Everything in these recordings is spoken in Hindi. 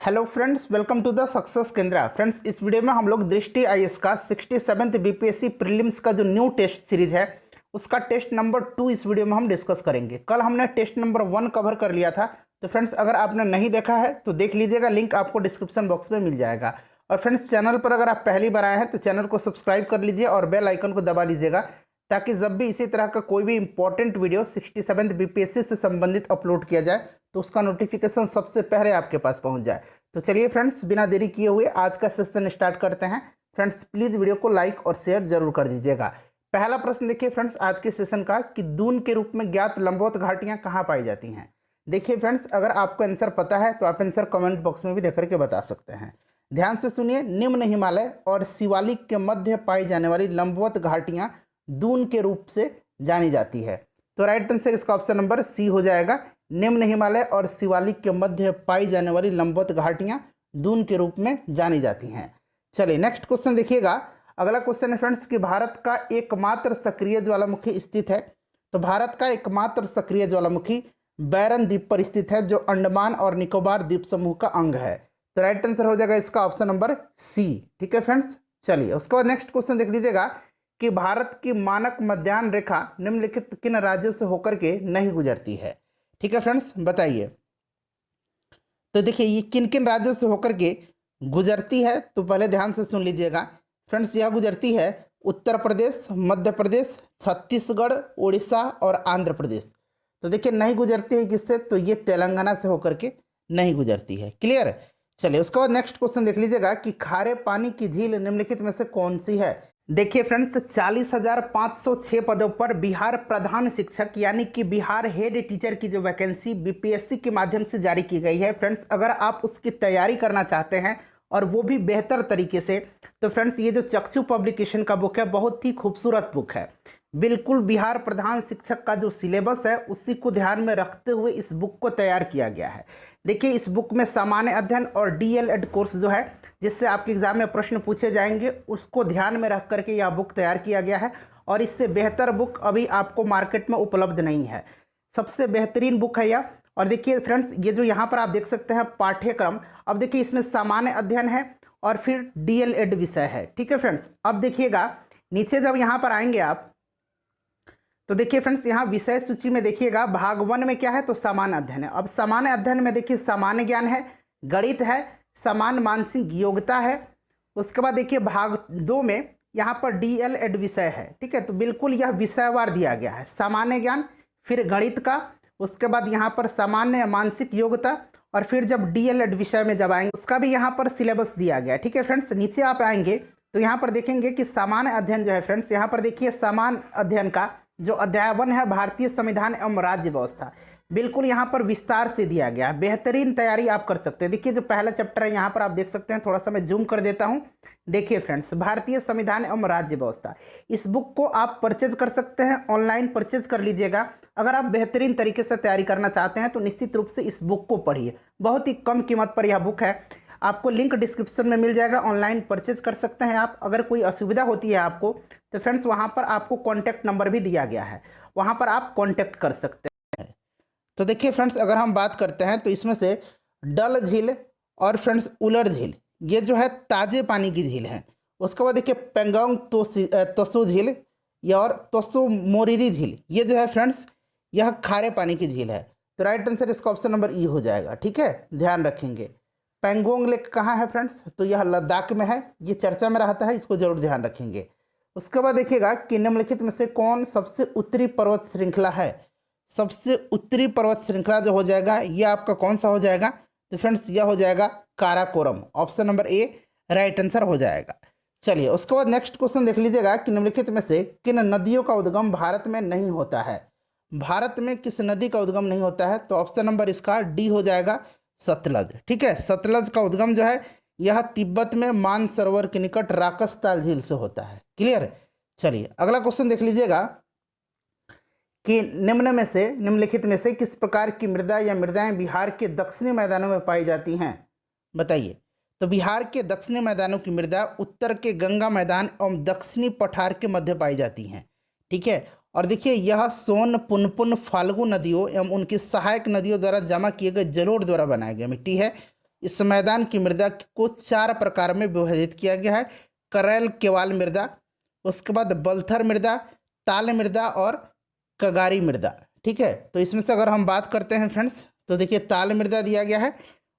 Hello friends, welcome to the success Kendra. Friends, इस वीडियो में हम लोग दृष्टि आईएएस का 67th बीपीएससी प्रीलिम्स का जो न्यू टेस्ट सीरीज है उसका टेस्ट नंबर 2 इस वीडियो में हम डिस्कस करेंगे। कल हमने टेस्ट नंबर 1 कवर कर लिया था, तो फ्रेंड्स अगर आपने नहीं देखा है तो देख लीजिएगा, लिंक आपको डिस्क्रिप्शन बॉक्स में मिल जाएगा। और फ्रेंड्स, चैनल पर अगर आप पहली बार आए हैं तो चैनल को सब्सक्राइब कर लीजिए और बेल आइकन को दबा लीजिएगा, ताकि जब भी इसी तरह का कोई भी इंपॉर्टेंट वीडियो 67th बीपीएससी से संबंधित अपलोड किया जाए तो उसका नोटिफिकेशन सबसे पहले आपके पास पहुंच जाए। तो चलिए फ्रेंड्स, बिना देरी किए हुए आज का सेशन स्टार्ट करते हैं। फ्रेंड्स, प्लीज़ वीडियो को लाइक और शेयर जरूर कर दीजिएगा। पहला प्रश्न देखिए फ्रेंड्स आज के सेशन का, कि दून के रूप में ज्ञात लंबवत घाटियां कहाँ पाई जाती हैं। देखिए फ्रेंड्स, अगर आपको आंसर पता है तो आप आंसर कमेंट बॉक्स में भी देख करके बता सकते हैं। ध्यान से सुनिए, निम्न हिमालय और शिवालिक के मध्य पाई जाने वाली लंबवत घाटियां दून के रूप से जानी जाती है। तो राइट आंसर इसका ऑप्शन नंबर सी हो जाएगा। निम्न हिमालय और शिवालिक के मध्य पाई जाने वाली लंबवत घाटियां दून के रूप में जानी जाती हैं। चलिए नेक्स्ट क्वेश्चन देखिएगा। अगला क्वेश्चन है फ्रेंड्स कि भारत का एकमात्र सक्रिय ज्वालामुखी स्थित है। तो भारत का एकमात्र सक्रिय ज्वालामुखी बैरन द्वीप पर स्थित है, जो अंडमान और निकोबार द्वीप समूह का अंग है। तो राइट आंसर हो जाएगा इसका ऑप्शन नंबर सी। ठीक है फ्रेंड्स, चलिए उसके बाद नेक्स्ट क्वेश्चन देख लीजिएगा कि भारत की मानक मध्याह्न रेखा निम्नलिखित किन राज्यों से होकर के नहीं गुजरती है। ठीक है फ्रेंड्स, बताइए। तो देखिए ये किन किन राज्यों से होकर के गुजरती है, तो पहले ध्यान से सुन लीजिएगा फ्रेंड्स। यह गुजरती है उत्तर प्रदेश, मध्य प्रदेश, छत्तीसगढ़, उड़ीसा और आंध्र प्रदेश। तो देखिए नहीं गुजरती है किससे, तो ये तेलंगाना से होकर के नहीं गुजरती है। क्लियर। चलिए उसके बाद नेक्स्ट क्वेश्चन देख लीजिएगा कि खारे पानी की झील निम्नलिखित में से कौन सी है। देखिए फ्रेंड्स, 40,506 पदों पर बिहार प्रधान शिक्षक यानी कि बिहार हेड टीचर की जो वैकेंसी बीपीएससी के माध्यम से जारी की गई है फ्रेंड्स, अगर आप उसकी तैयारी करना चाहते हैं और वो भी बेहतर तरीके से, तो फ्रेंड्स ये जो चक्षु पब्लिकेशन का बुक है बहुत ही खूबसूरत बुक है। बिल्कुल बिहार प्रधान शिक्षक का जो सिलेबस है उसी को ध्यान में रखते हुए इस बुक को तैयार किया गया है। देखिए इस बुक में सामान्य अध्ययन और डीएलएड कोर्स जो है जिससे आपके एग्जाम में प्रश्न पूछे जाएंगे उसको ध्यान में रख करके यह बुक तैयार किया गया है, और इससे बेहतर बुक अभी आपको मार्केट में उपलब्ध नहीं है। सबसे बेहतरीन बुक है यह। और देखिए फ्रेंड्स, ये जो यहाँ पर आप देख सकते हैं पाठ्यक्रम, अब देखिए इसमें सामान्य अध्ययन है और फिर डीएलएड विषय है। ठीक है फ्रेंड्स, अब देखिएगा नीचे जब यहाँ पर आएंगे आप, तो देखिए फ्रेंड्स यहाँ विषय सूची में देखिएगा भाग 1 में क्या है, तो सामान्य अध्ययन है। अब सामान्य अध्ययन में देखिए सामान्य ज्ञान है, गणित है, समान मानसिक योग्यता है। उसके बाद देखिए भाग 2 में यहाँ पर डीएलएड विषय है। ठीक है, तो बिल्कुल यह विषयवार दिया गया है, सामान्य ज्ञान, फिर गणित का, उसके बाद यहाँ पर सामान्य मानसिक योग्यता, और फिर जब डीएलएड विषय में जब आएंगे उसका भी यहाँ पर सिलेबस दिया गया है। ठीक है फ्रेंड्स, नीचे आप आएंगे तो यहाँ पर देखेंगे कि सामान्य अध्ययन जो है फ्रेंड्स, यहाँ पर देखिए सामान्य अध्ययन का जो अध्याय 1 है भारतीय संविधान एवं राज्य व्यवस्था, बिल्कुल यहाँ पर विस्तार से दिया गया है। बेहतरीन तैयारी आप कर सकते हैं। देखिए जो पहला चैप्टर है यहाँ पर आप देख सकते हैं, थोड़ा सा मैं जूम कर देता हूँ। देखिए फ्रेंड्स, भारतीय संविधान एवं राज्य व्यवस्था, इस बुक को आप परचेज कर सकते हैं, ऑनलाइन परचेज कर लीजिएगा। अगर आप बेहतरीन तरीके से तैयारी करना चाहते हैं तो निश्चित रूप से इस बुक को पढ़िए, बहुत ही कम कीमत पर यह बुक है। आपको लिंक डिस्क्रिप्शन में मिल जाएगा, ऑनलाइन परचेज कर सकते हैं आप। अगर कोई असुविधा होती है आपको तो फ्रेंड्स वहाँ पर आपको कॉन्टैक्ट नंबर भी दिया गया है, वहाँ पर आप कॉन्टैक्ट कर सकते हैं। तो देखिए फ्रेंड्स, अगर हम बात करते हैं तो इसमें से डल झील और फ्रेंड्स उलर झील, ये जो है ताजे पानी की झील है। उसके बाद देखिए पेंगोंग तसो झील या और तसो मोरिरी झील, ये जो है फ्रेंड्स यह खारे पानी की झील है। तो राइट आंसर इसका ऑप्शन नंबर ई हो जाएगा। ठीक है, ध्यान रखेंगे। पेंगोंग लेक कहाँ है फ्रेंड्स, तो यह लद्दाख में है, ये चर्चा में रहता है, इसको जरूर ध्यान रखेंगे। उसके बाद देखिएगा कि निम्नलिखित में से कौन सबसे उत्तरी पर्वत श्रृंखला है। सबसे उत्तरी पर्वत श्रृंखला जो हो जाएगा ये आपका कौन सा हो जाएगा, तो फ्रेंड्स यह हो जाएगा Karakoram. Option number A right answer हो जाएगा। चलिए उसके बाद नेक्स्ट क्वेश्चन देख लीजिएगा कि निम्नलिखित में से किन नदियों का उद्गम भारत में नहीं होता है। भारत में किस नदी का उद्गम नहीं होता है, तो ऑप्शन नंबर इसका डी हो जाएगा, सतलज। ठीक है, सतलज का उद्गम जो है यह तिब्बत में मानसरोवर के निकट राकसताल झील से होता है। क्लियर। चलिए अगला क्वेश्चन देख लीजिएगा कि निम्नलिखित में से किस प्रकार की मृदा या मृदाएं बिहार के दक्षिणी मैदानों में पाई जाती हैं, बताइए। तो बिहार के दक्षिणी मैदानों की मृदा उत्तर के गंगा मैदान एवं दक्षिणी पठार के मध्य पाई जाती हैं। ठीक है, और देखिए यह सोन, पुनपुन, फाल्गु नदियों एवं उनकी सहायक नदियों द्वारा जमा किए गए जलोढ़ द्वारा बनाया गया मिट्टी है। इस मैदान की मृदा को 4 प्रकार में विभाजित किया गया है। करैल केवाल मृदा, उसके बाद बलथर मृदा, ताल मृदा और कगारी मृदा। ठीक है, तो इसमें से अगर हम बात करते हैं फ्रेंड्स, तो देखिए ताल मृदा दिया गया है,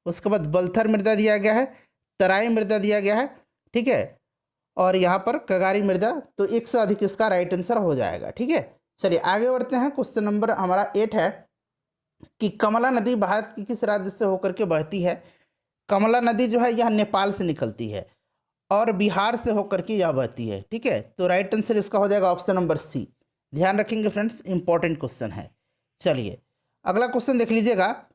उसके बाद बलथर मृदा दिया गया है, तराई मृदा दिया गया है। ठीक है, और यहाँ पर कगारी मृदा, तो एक से अधिक इसका राइट आंसर हो जाएगा। ठीक है, चलिए आगे बढ़ते हैं। क्वेश्चन नंबर हमारा 8 है कि कमला नदी भारत की किस राज्य से होकर के बहती है। कमला नदी जो है यह नेपाल से निकलती है और बिहार से होकर के यह बहती है। ठीक है, तो राइट आंसर इसका हो जाएगा ऑप्शन नंबर सी। ध्यान रखेंगे फ्रेंड्स, इंपॉर्टेंट क्वेश्चन है। चलिए अगला क्वेश्चन देख लीजिएगा।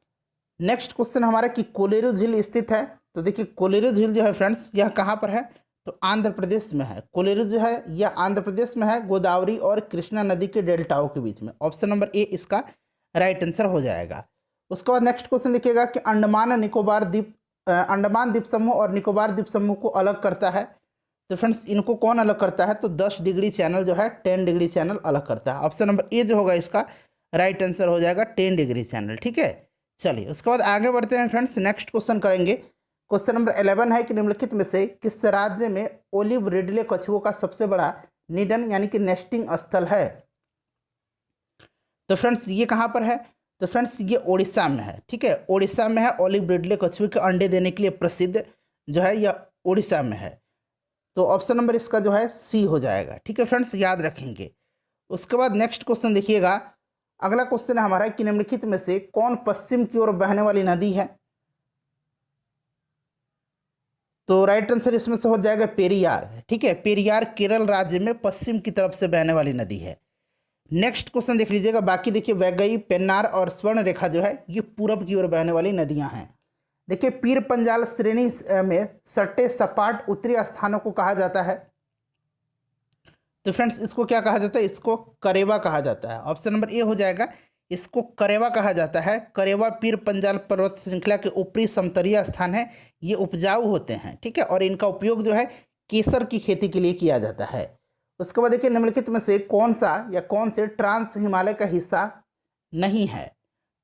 नेक्स्ट क्वेश्चन हमारा कि कोलेरू झील स्थित है। तो देखिए कोलेरू झील जो है फ्रेंड्स यह कहाँ पर है, तो आंध्र प्रदेश में है। कोलेरू जो है यह आंध्र प्रदेश में है, गोदावरी और कृष्णा नदी के डेल्टाओं के बीच में। ऑप्शन नंबर ए इसका राइट आंसर हो जाएगा। उसके बाद नेक्स्ट क्वेश्चन देखिएगा कि अंडमान द्वीप समूह और निकोबार द्वीप समूह को अलग करता है। तो फ्रेंड्स इनको कौन अलग करता है, तो 10 डिग्री चैनल जो है 10 डिग्री चैनल अलग करता है। ऑप्शन नंबर ए जो होगा इसका राइट आंसर हो जाएगा 10 डिग्री चैनल। ठीक है, चलिए उसके बाद आगे बढ़ते हैं फ्रेंड्स, नेक्स्ट क्वेश्चन करेंगे। क्वेश्चन नंबर 11 है कि निम्नलिखित में से किस राज्य में ओलिव रिडले कछुओं का सबसे बड़ा निधन यानी कि नेस्टिंग स्थल है। तो फ्रेंड्स ये कहाँ पर है, तो फ्रेंड्स ये ओडिशा में है। ठीक है, ओडिशा में है। ओलिव रिडले कछुए के अंडे देने के लिए प्रसिद्ध जो है यह ओडिशा में है। तो ऑप्शन नंबर इसका जो है सी हो जाएगा। ठीक है फ्रेंड्स, याद रखेंगे। उसके बाद नेक्स्ट क्वेश्चन देखिएगा। अगला क्वेश्चन है हमारा कि निम्नलिखित में से कौन पश्चिम की ओर बहने वाली नदी है। तो राइट आंसर इसमें से हो जाएगा पेरियार। ठीक है, पेरियार केरल राज्य में पश्चिम की तरफ से बहने वाली नदी है। नेक्स्ट क्वेश्चन देख लीजिएगा। बाकी देखिए वैगई, पेन्नार और स्वर्ण रेखा जो है ये पूरब की ओर बहने वाली नदियां हैं। देखिए पीर पंजाल श्रेणी में सट्टे सपाट उत्तरी स्थानों को कहा जाता है। तो फ्रेंड्स इसको क्या कहा जाता है, इसको करेवा कहा जाता है। ऑप्शन नंबर ए हो जाएगा, इसको करेवा कहा जाता है। करेवा पीर पंजाल पर्वत श्रृंखला के ऊपरी समतलीय स्थान है, ये उपजाऊ होते हैं। ठीक है, और इनका उपयोग जो है केसर की खेती के लिए किया जाता है। उसके बाद देखिए निम्नलिखित में से कौन सा या कौन से ट्रांस हिमालय का हिस्सा नहीं है।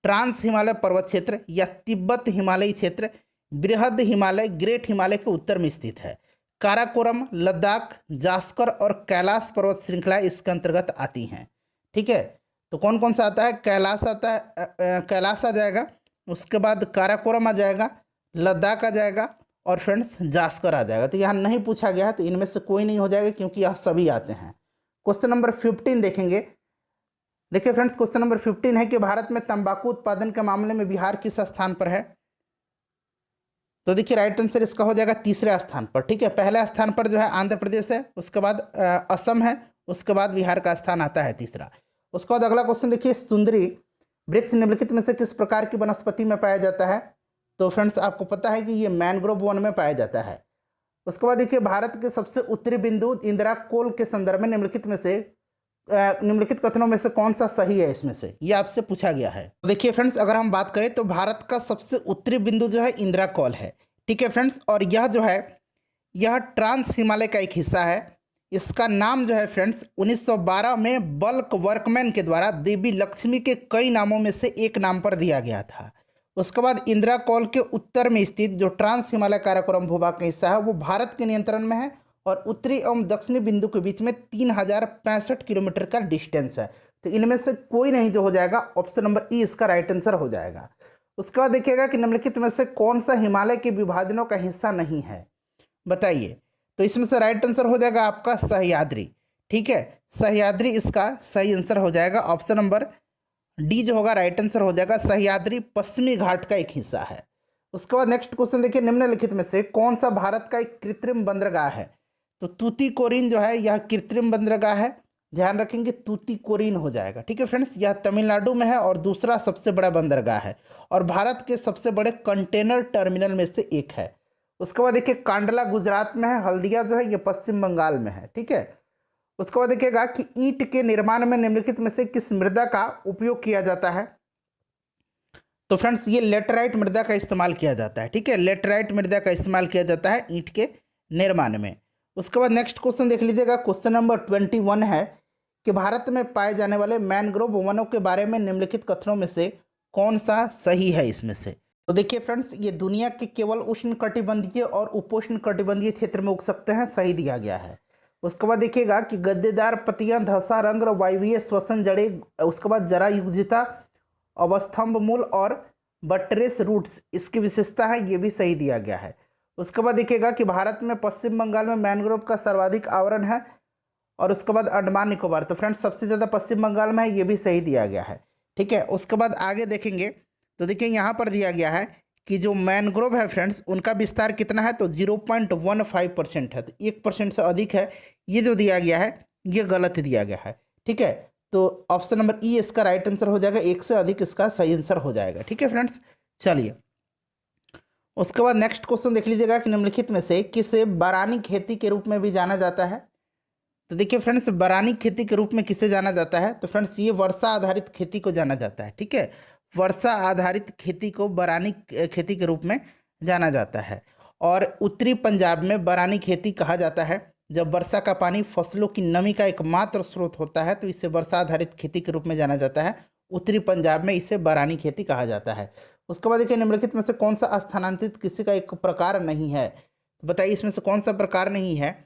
ट्रांस हिमालय पर्वत क्षेत्र या तिब्बत हिमालयी क्षेत्र बृहद हिमालय ग्रेट हिमालय के उत्तर में स्थित है। काराकोरम, लद्दाख, जास्कर और कैलाश पर्वत श्रृंखला इसके अंतर्गत आती हैं। ठीक है, तो कौन कौन सा आता है, कैलाश आता है, कैलाश आ जाएगा, उसके बाद काराकोरम आ जाएगा, लद्दाख आ जाएगा और फ्रेंड्स जास्कर आ जाएगा। तो यहाँ नहीं पूछा गया है, तो इनमें से कोई नहीं हो जाएगा क्योंकि यह सभी आते हैं। क्वेश्चन नंबर 15 देखेंगे। देखिए फ्रेंड्स क्वेश्चन नंबर 15 है कि भारत में तंबाकू उत्पादन के मामले में बिहार किस स्थान पर है। तो देखिए राइट आंसर इसका हो जाएगा तीसरे स्थान पर। ठीक है, पहले स्थान पर जो है आंध्र प्रदेश है, उसके बाद असम है, उसके बाद बिहार का स्थान आता है तीसरा। उसके बाद अगला क्वेश्चन देखिए, सुंदरी वृक्ष निम्नलिखित में से किस प्रकार की वनस्पति में पाया जाता है। तो फ्रेंड्स आपको पता है कि ये मैनग्रोव वन में पाया जाता है। उसके बाद देखिए भारत के सबसे उत्तरी बिंदु इंदिरा कोल के संदर्भ में निम्नलिखित कथनों में से कौन सा सही है, इसमें से ये आपसे पूछा गया है। देखिए फ्रेंड्स अगर हम बात करें तो भारत का सबसे उत्तरी बिंदु जो है इंदिरा कौल है। ठीक है फ्रेंड्स, और यह जो है यह ट्रांस हिमालय का एक हिस्सा है। इसका नाम जो है फ्रेंड्स 1912 में बल्क वर्कमैन के द्वारा देवी लक्ष्मी के कई नामों में से एक नाम पर दिया गया था। उसके बाद इंदिरा कौल के उत्तर में स्थित जो ट्रांस हिमालय काराकोरम भूभाग का हिस्सा है वो भारत के नियंत्रण में है और उत्तरी एवं दक्षिणी बिंदु के बीच में 3065 किलोमीटर का डिस्टेंस है। तो इनमें से कोई नहीं जो हो जाएगा, ऑप्शन नंबर ई इसका राइट आंसर हो जाएगा। उसके बाद देखिएगा कि निम्नलिखित में से कौन सा हिमालय के विभाजनों का हिस्सा नहीं है, बताइए। तो इसमें से राइट आंसर हो जाएगा आपका सह्याद्री। ठीक है, सह्याद्री इसका सही आंसर हो जाएगा। ऑप्शन नंबर डी जो होगा राइट आंसर हो जाएगा। सह्याद्री पश्चिमी घाट का एक हिस्सा है। उसके बाद नेक्स्ट क्वेश्चन देखिए, निम्नलिखित में से कौन सा भारत का एक कृत्रिम बंदरगाह है। तो तूतीकोरिन जो है यह कृत्रिम बंदरगाह है, ध्यान रखेंगे तूतीकोरिन हो जाएगा। ठीक है फ्रेंड्स, यह तमिलनाडु में है और दूसरा सबसे बड़ा बंदरगाह है और भारत के सबसे बड़े कंटेनर टर्मिनल में से एक है। उसके बाद देखिए कांडला गुजरात में है, हल्दिया जो है ये पश्चिम बंगाल में है। ठीक है, उसके बाद देखिएगा कि ईंट के निर्माण में निम्नलिखित में से किस मृदा का उपयोग किया जाता है। तो फ्रेंड्स ये लेटराइट मृदा का इस्तेमाल किया जाता है। ठीक है, लेटराइट मृदा का इस्तेमाल किया जाता है ईंट के निर्माण में। उसके बाद नेक्स्ट क्वेश्चन देख लीजिएगा, क्वेश्चन नंबर 21 है कि भारत में पाए जाने वाले मैनग्रोव वनों के बारे में निम्नलिखित कथनों में से कौन सा सही है इसमें से। तो देखिए फ्रेंड्स, ये दुनिया के केवल उष्ण कटिबंधीय और उपोष्ण कटिबंधीय क्षेत्र में उग सकते हैं, सही दिया गया है। उसके बाद देखिएगा कि गद्देदार पत्तियां, धसा रंग और वायवीय श्वसन जड़ें, उसके बाद जरा युजिता, अवस्थम्भ मूल और बट्रेस रूट्स इसकी विशेषता है, ये भी सही दिया गया है। उसके बाद देखिएगा कि भारत में पश्चिम बंगाल में मैंग्रोव का सर्वाधिक आवरण है, और उसके बाद अंडमान निकोबार, तो फ्रेंड्स सबसे ज़्यादा पश्चिम बंगाल में है, ये भी सही दिया गया है। ठीक है, उसके बाद आगे देखेंगे तो देखिए यहाँ पर दिया गया है कि जो मैनग्रोव है फ्रेंड्स, उनका विस्तार कितना है, तो 0.15% है, तो 1% से अधिक है। ये जो दिया गया है ये गलत दिया गया है। ठीक है, तो ऑप्शन नंबर ई इसका राइट आंसर हो जाएगा, 1 से अधिक इसका सही आंसर हो जाएगा। ठीक है फ्रेंड्स, चलिए उसके बाद नेक्स्ट क्वेश्चन देख लीजिएगा कि निम्नलिखित में से किसे बारानी खेती के रूप में भी जाना जाता है। तो देखिए फ्रेंड्स, बारानी खेती के रूप में किसे जाना जाता है, तो फ्रेंड्स ये वर्षा आधारित खेती को जाना जाता है। ठीक है, वर्षा आधारित खेती को बारानी खेती के रूप में जाना जाता है। और उत्तरी पंजाब में बारानी खेती कहा जाता है। जब वर्षा का पानी फसलों की नमी का एकमात्र स्रोत होता है तो इसे वर्षा आधारित खेती के रूप में जाना जाता है। उत्तरी पंजाब में इसे बारानी खेती कहा जाता है। उसके बाद देखिए निम्नलिखित में से कौन सा स्थानांतरित कृषि का एक प्रकार नहीं है, बताइए इसमें से कौन सा प्रकार नहीं है।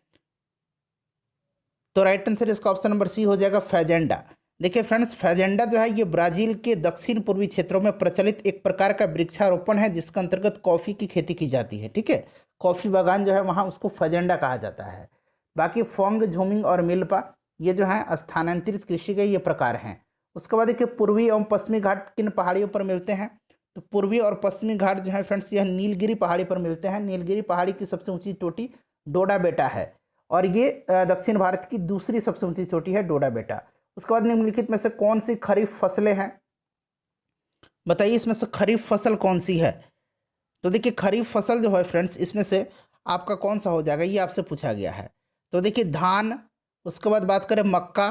तो राइट आंसर इसका ऑप्शन नंबर सी हो जाएगा, फैजेंडा। देखिए फ्रेंड्स, फैजेंडा जो है ये ब्राजील के दक्षिण पूर्वी क्षेत्रों में प्रचलित एक प्रकार का वृक्षारोपण है जिसके अंतर्गत कॉफ़ी की खेती की जाती है। ठीक है, कॉफ़ी बागान जो है वहाँ उसको फैजेंडा कहा जाता है। बाकी फोंग, झूमिंग और मिल्पा ये जो है स्थानांतरित कृषि के ये प्रकार हैं। उसके बाद देखिए पूर्वी एवं पश्चिमी घाट किन पहाड़ियों पर मिलते हैं, तो पूर्वी और पश्चिमी घाट जो है फ्रेंड्स यह नीलगिरी पहाड़ी पर मिलते हैं। नीलगिरी पहाड़ी की सबसे ऊंची चोटी डोडा बेटा है, और ये दक्षिण भारत की दूसरी सबसे ऊंची चोटी है डोडा बेटा। उसके बाद निम्नलिखित में से कौन सी खरीफ फसलें हैं, बताइए इसमें से खरीफ फसल कौन सी है। तो देखिए खरीफ फसल जो है फ्रेंड्स इसमें से आपका कौन सा हो जाएगा, ये आपसे पूछा गया है। तो देखिए धान, उसके बाद बात करें मक्का,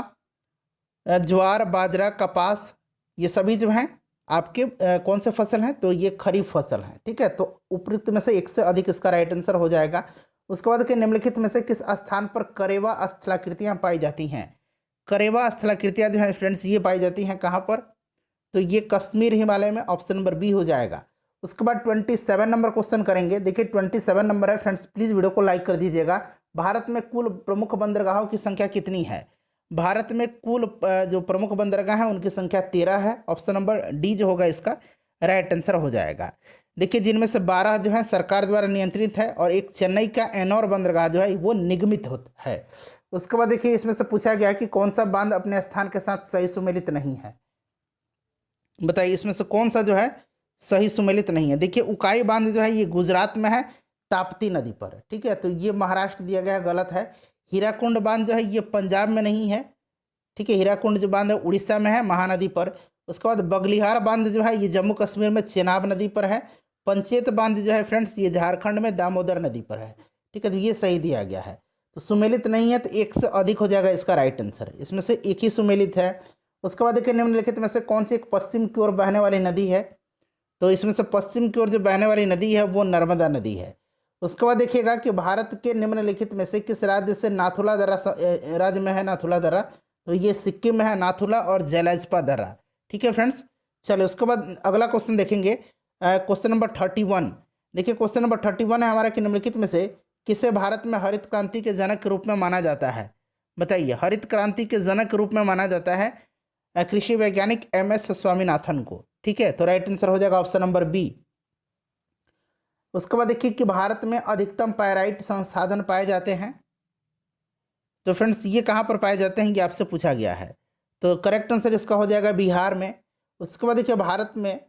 ज्वार, बाजरा, कपास, ये सभी जो हैं आपके कौन से फसल हैं, तो ये खरीफ फसल हैं। ठीक है, तो उपयुक्त में से 1 से अधिक इसका राइट आंसर हो जाएगा। उसके बाद के निम्नलिखित में से किस स्थान पर करेवा स्थलाकृतियाँ पाई जाती हैं। करेवा स्थलाकृतियाँ जो है फ्रेंड्स ये पाई जाती हैं कहाँ पर, तो ये कश्मीर हिमालय में, ऑप्शन नंबर बी हो जाएगा। उसके बाद 27 नंबर क्वेश्चन करेंगे। देखिए 27 नंबर है फ्रेंड्स, प्लीज़ वीडियो को लाइक कर दीजिएगा। भारत में कुल प्रमुख बंदरगाहों की संख्या कितनी है। भारत में कुल जो प्रमुख बंदरगाह हैं उनकी संख्या 13 है। ऑप्शन नंबर डी जो होगा इसका राइट आंसर हो जाएगा। देखिए जिनमें से 12 जो है सरकार द्वारा नियंत्रित है, और एक चेन्नई का एनोर बंदरगाह जो है वो निगमित होता है। उसके बाद देखिए इसमें से पूछा गया कि कौन सा बांध अपने स्थान के साथ सही सुमेलित नहीं है, बताइए इसमें से कौन सा जो है सही सुमेलित नहीं है। देखिए उकाई बांध जो है ये गुजरात में है, ताप्ती नदी पर। ठीक है, तो ये महाराष्ट्र दिया गया, गलत है। हीराकुंड बांध जो है ये पंजाब में नहीं है। ठीक है, हीराकुंड जो बांध है उड़ीसा में है, महानदी पर। उसके बाद बगलिहार बांध जो है ये जम्मू कश्मीर में चेनाब नदी पर है। पंचेत बांध जो है फ्रेंड्स ये झारखंड में दामोदर नदी पर है। ठीक है, तो ये सही दिया गया है। तो सुमेलित नहीं है, तो 1 से अधिक हो जाएगा इसका राइट आंसर। इसमें से एक ही सुमेलित है। उसके बाद देखिए निम्नलिखित में से कौन सी एक पश्चिम की ओर बहने वाली नदी है, तो इसमें से पश्चिम की ओर जो बहने वाली नदी है वो नर्मदा नदी है। उसके बाद देखिएगा कि भारत के निम्नलिखित में से किस राज्य से नाथुला दर्रा राज्य में है नाथुला दर्रा, तो ये सिक्किम में है नाथुला और जैलाजपा दर्रा। ठीक है फ्रेंड्स, चलो उसके बाद अगला क्वेश्चन देखेंगे, क्वेश्चन नंबर 31। देखिए क्वेश्चन नंबर 31 है हमारा कि निम्नलिखित में से किसे भारत में हरित क्रांति के जनक के रूप में माना जाता है। बताइए, हरित क्रांति के जनक के रूप में माना जाता है कृषि वैज्ञानिक MS स्वामीनाथन को। ठीक है, तो राइट आंसर हो जाएगा ऑप्शन नंबर बी। उसके बाद देखिए कि भारत में अधिकतम पायराइट संसाधन पाए जाते हैं, तो फ्रेंड्स ये कहाँ पर पाए जाते हैं ये आपसे पूछा गया है। तो करेक्ट आंसर इसका हो जाएगा बिहार में। उसके बाद देखिए भारत में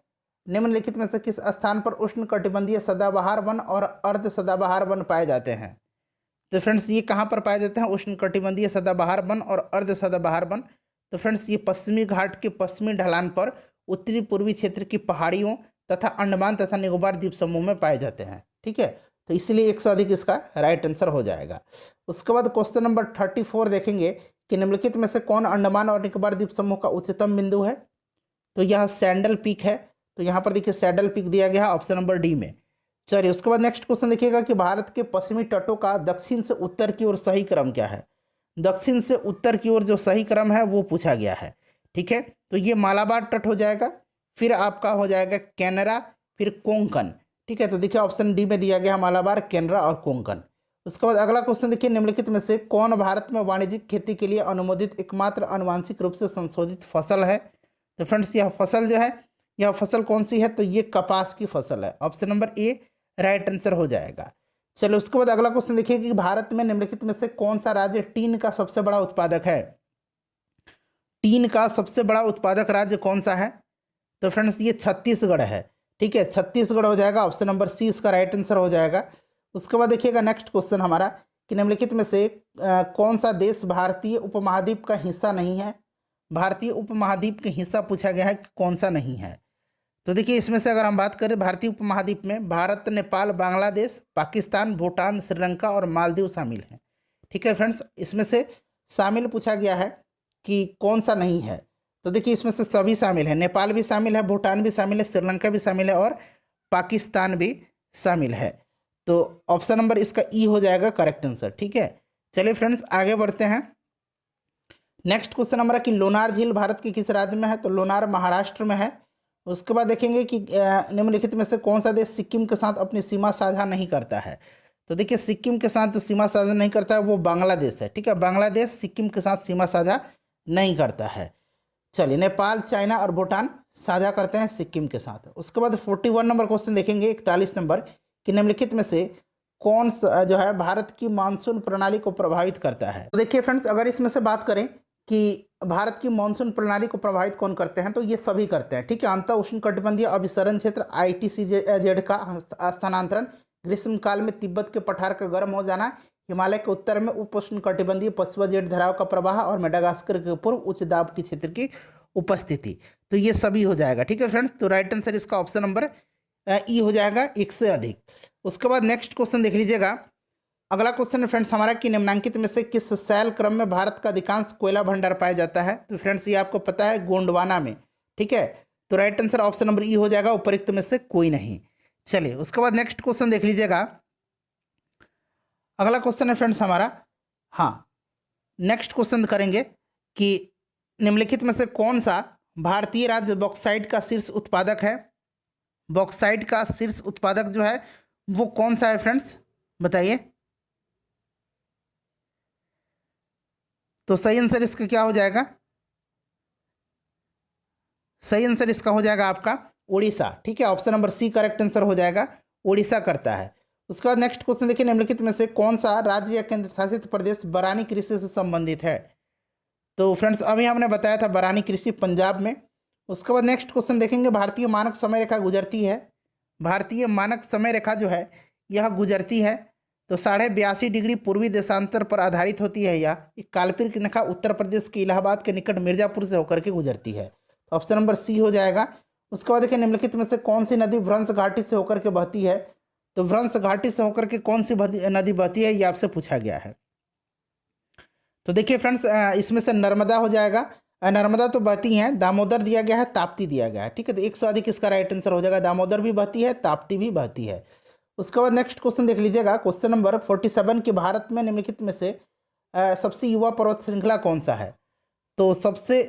निम्नलिखित में से किस स्थान पर उष्ण कटिबंधीय सदाबहार वन और अर्ध सदाबहार वन पाए जाते हैं। तो फ्रेंड्स ये कहाँ पर पाए जाते हैं उष्ण कटिबंधीय सदाबहार वन और अर्ध सदाबहार वन, तो फ्रेंड्स ये पश्चिमी घाट के पश्चिमी ढलान पर उत्तरी पूर्वी क्षेत्र की पहाड़ियों तथा अंडमान तथा निकोबार द्वीप समूह में पाए जाते हैं। ठीक है, तो इसलिए 1 से अधिक इसका राइट आंसर हो जाएगा। उसके बाद क्वेश्चन नंबर 34 देखेंगे कि निम्नलिखित में से कौन अंडमान और निकोबार द्वीप समूह का उच्चतम बिंदु है, तो यह सैंडल पीक है। तो यहाँ पर देखिए सैडल पीक दिया गया है ऑप्शन नंबर डी में। चलिए उसके बाद नेक्स्ट क्वेश्चन देखिएगा कि भारत के पश्चिमी तटों का दक्षिण से उत्तर की ओर सही क्रम क्या है। दक्षिण से उत्तर की ओर जो सही क्रम है वो पूछा गया है। ठीक है, तो ये मालाबार तट हो जाएगा, फिर आपका हो जाएगा कैनरा, फिर कोंकण। ठीक है, तो देखिए ऑप्शन डी में दिया गया मालाबार, केनरा और कोंकण। उसके बाद अगला क्वेश्चन देखिए, निम्नलिखित में से कौन भारत में वाणिज्यिक खेती के लिए अनुमोदित एकमात्र आनुवंशिक रूप से संशोधित फसल है? तो फ्रेंड्स यह फसल जो है, यह फसल कौन सी है? तो ये कपास की फसल है। Option number A right answer हो जाएगा। चलो उसके बाद अगला क्वेश्चन देखिए कि भारत में निम्नलिखित में से कौन सा राज्य टीन का सबसे बड़ा उत्पादक है? टीन का सबसे बड़ा उत्पादक राज्य कौन सा है? तो फ्रेंड्स ये छत्तीसगढ़ है। ठीक है, छत्तीसगढ़ हो जाएगा। ऑप्शन नंबर सी इसका राइट आंसर हो जाएगा। उसके बाद देखिएगा नेक्स्ट क्वेश्चन हमारा कि निम्नलिखित में से कौन सा देश भारतीय उपमहाद्वीप का हिस्सा नहीं है? भारतीय उपमहाद्वीप के हिस्सा पूछा गया है कि कौन सा नहीं है। तो देखिए इसमें से अगर हम बात करें भारतीय उपमहाद्वीप में भारत, नेपाल, बांग्लादेश, पाकिस्तान, भूटान, श्रीलंका और मालदीव शामिल हैं। ठीक है फ्रेंड्स, इसमें से शामिल पूछा गया है कि कौन सा नहीं है। तो देखिए इसमें से सभी शामिल है, नेपाल भी शामिल है, भूटान भी शामिल है, श्रीलंका भी शामिल है और पाकिस्तान भी शामिल है। तो ऑप्शन नंबर इसका ई हो जाएगा करेक्ट आंसर। ठीक है, चलिए फ्रेंड्स आगे बढ़ते हैं। नेक्स्ट क्वेश्चन हमारा कि लोनार झील भारत के किस राज्य में है? तो लोनार महाराष्ट्र में है। उसके बाद देखेंगे कि निम्नलिखित में से कौन सा देश सिक्किम के साथ अपनी सीमा साझा नहीं करता है? तो देखिए सिक्किम के साथ जो सीमा साझा नहीं करता है वो बांग्लादेश है। ठीक है, बांग्लादेश सिक्किम के साथ सीमा साझा नहीं करता है। चलिए नेपाल, चाइना और भूटान साझा करते हैं सिक्किम के साथ। उसके बाद 41 नंबर क्वेश्चन देखेंगे, 41 नंबर कि निम्नलिखित में से कौन सा जो है भारत की मानसून प्रणाली को प्रभावित करता है? तो देखिए फ्रेंड्स अगर इसमें से बात करें कि भारत की मानसून प्रणाली को प्रभावित कौन करते हैं, तो ये सभी करते हैं। ठीक है, अंतर उष्णकटिबंधीय अभिसरण क्षेत्र ITCZ का स्थानांतरण, ग्रीष्मकाल में तिब्बत के पठार का गर्म हो जाना, हिमालय के उत्तर में उप उष्णकटिबंधीय पश्चिमी जेट धाराओं का प्रवाह और मेडागास्कर के पूर्व उच्च दाब की क्षेत्र की उपस्थिति। तो ये सभी हो जाएगा। ठीक है फ्रेंड्स, तो राइट आंसर इसका ऑप्शन नंबर ई हो जाएगा, एक से अधिक। उसके बाद नेक्स्ट क्वेश्चन देख लीजिएगा। अगला क्वेश्चन है फ्रेंड्स हमारा कि निम्नांकित में से किस शैल क्रम में भारत का अधिकांश कोयला भंडार पाया जाता है? तो फ्रेंड्स ये आपको पता है, गोंडवाना में। ठीक है, तो राइट आंसर ऑप्शन नंबर ई हो जाएगा, उपरोक्त में से कोई नहीं। चलिए उसके बाद नेक्स्ट क्वेश्चन देख लीजिएगा। अगला क्वेश्चन है फ्रेंड्स हमारा, हाँ नेक्स्ट क्वेश्चन करेंगे कि निम्नलिखित में से कौन सा भारतीय राज्य बॉक्साइट का शीर्ष उत्पादक है? बॉक्साइट का शीर्ष उत्पादक जो है वो कौन सा है फ्रेंड्स, बताइए। तो सही आंसर इसका क्या हो जाएगा? सही आंसर इसका हो जाएगा आपका उड़ीसा। ठीक है, option number C correct answer हो जाएगा, उड़ीसा करता है। उसके बाद नेक्स्ट क्वेश्चन देखिए, निम्नलिखित में से कौन सा राज्य या केंद्र शासित प्रदेश बरानी कृषि से संबंधित है? तो फ्रेंड्स अभी हमने बताया था बरानी कृषि पंजाब में। उसके बाद नेक्स्ट क्वेश्चन देखेंगे, भारतीय मानक समय रेखा गुजरती है, भारतीय मानक समय रेखा जो है यह गुजरती है तो 82.5 डिग्री पूर्वी देशांतर पर आधारित होती है। यह एक काल्पनिक रेखा उत्तर प्रदेश के इलाहाबाद के निकट मिर्जापुर से होकर के गुजरती है। तो ऑप्शन नंबर सी हो जाएगा। उसके बाद देखिए निम्नलिखित में से कौन सी नदी भ्रंश घाटी से होकर के बहती है? तो भ्रंश घाटी से होकर के कौन सी नदी बहती है, ये आपसे पूछा गया है। तो देखिए फ्रेंड्स इसमें से नर्मदा हो जाएगा, नर्मदा तो बहती हैं, दामोदर दिया गया है, ताप्ती दिया गया है। ठीक है, तो एक से अधिक इसका राइट आंसर हो जाएगा, दामोदर भी बहती है, ताप्ती भी बहती है। उसके बाद नेक्स्ट क्वेश्चन देख लीजिएगा, क्वेश्चन नंबर 47 कि भारत में निम्नलिखित में से सबसे युवा पर्वत श्रृंखला कौन सा है? तो सबसे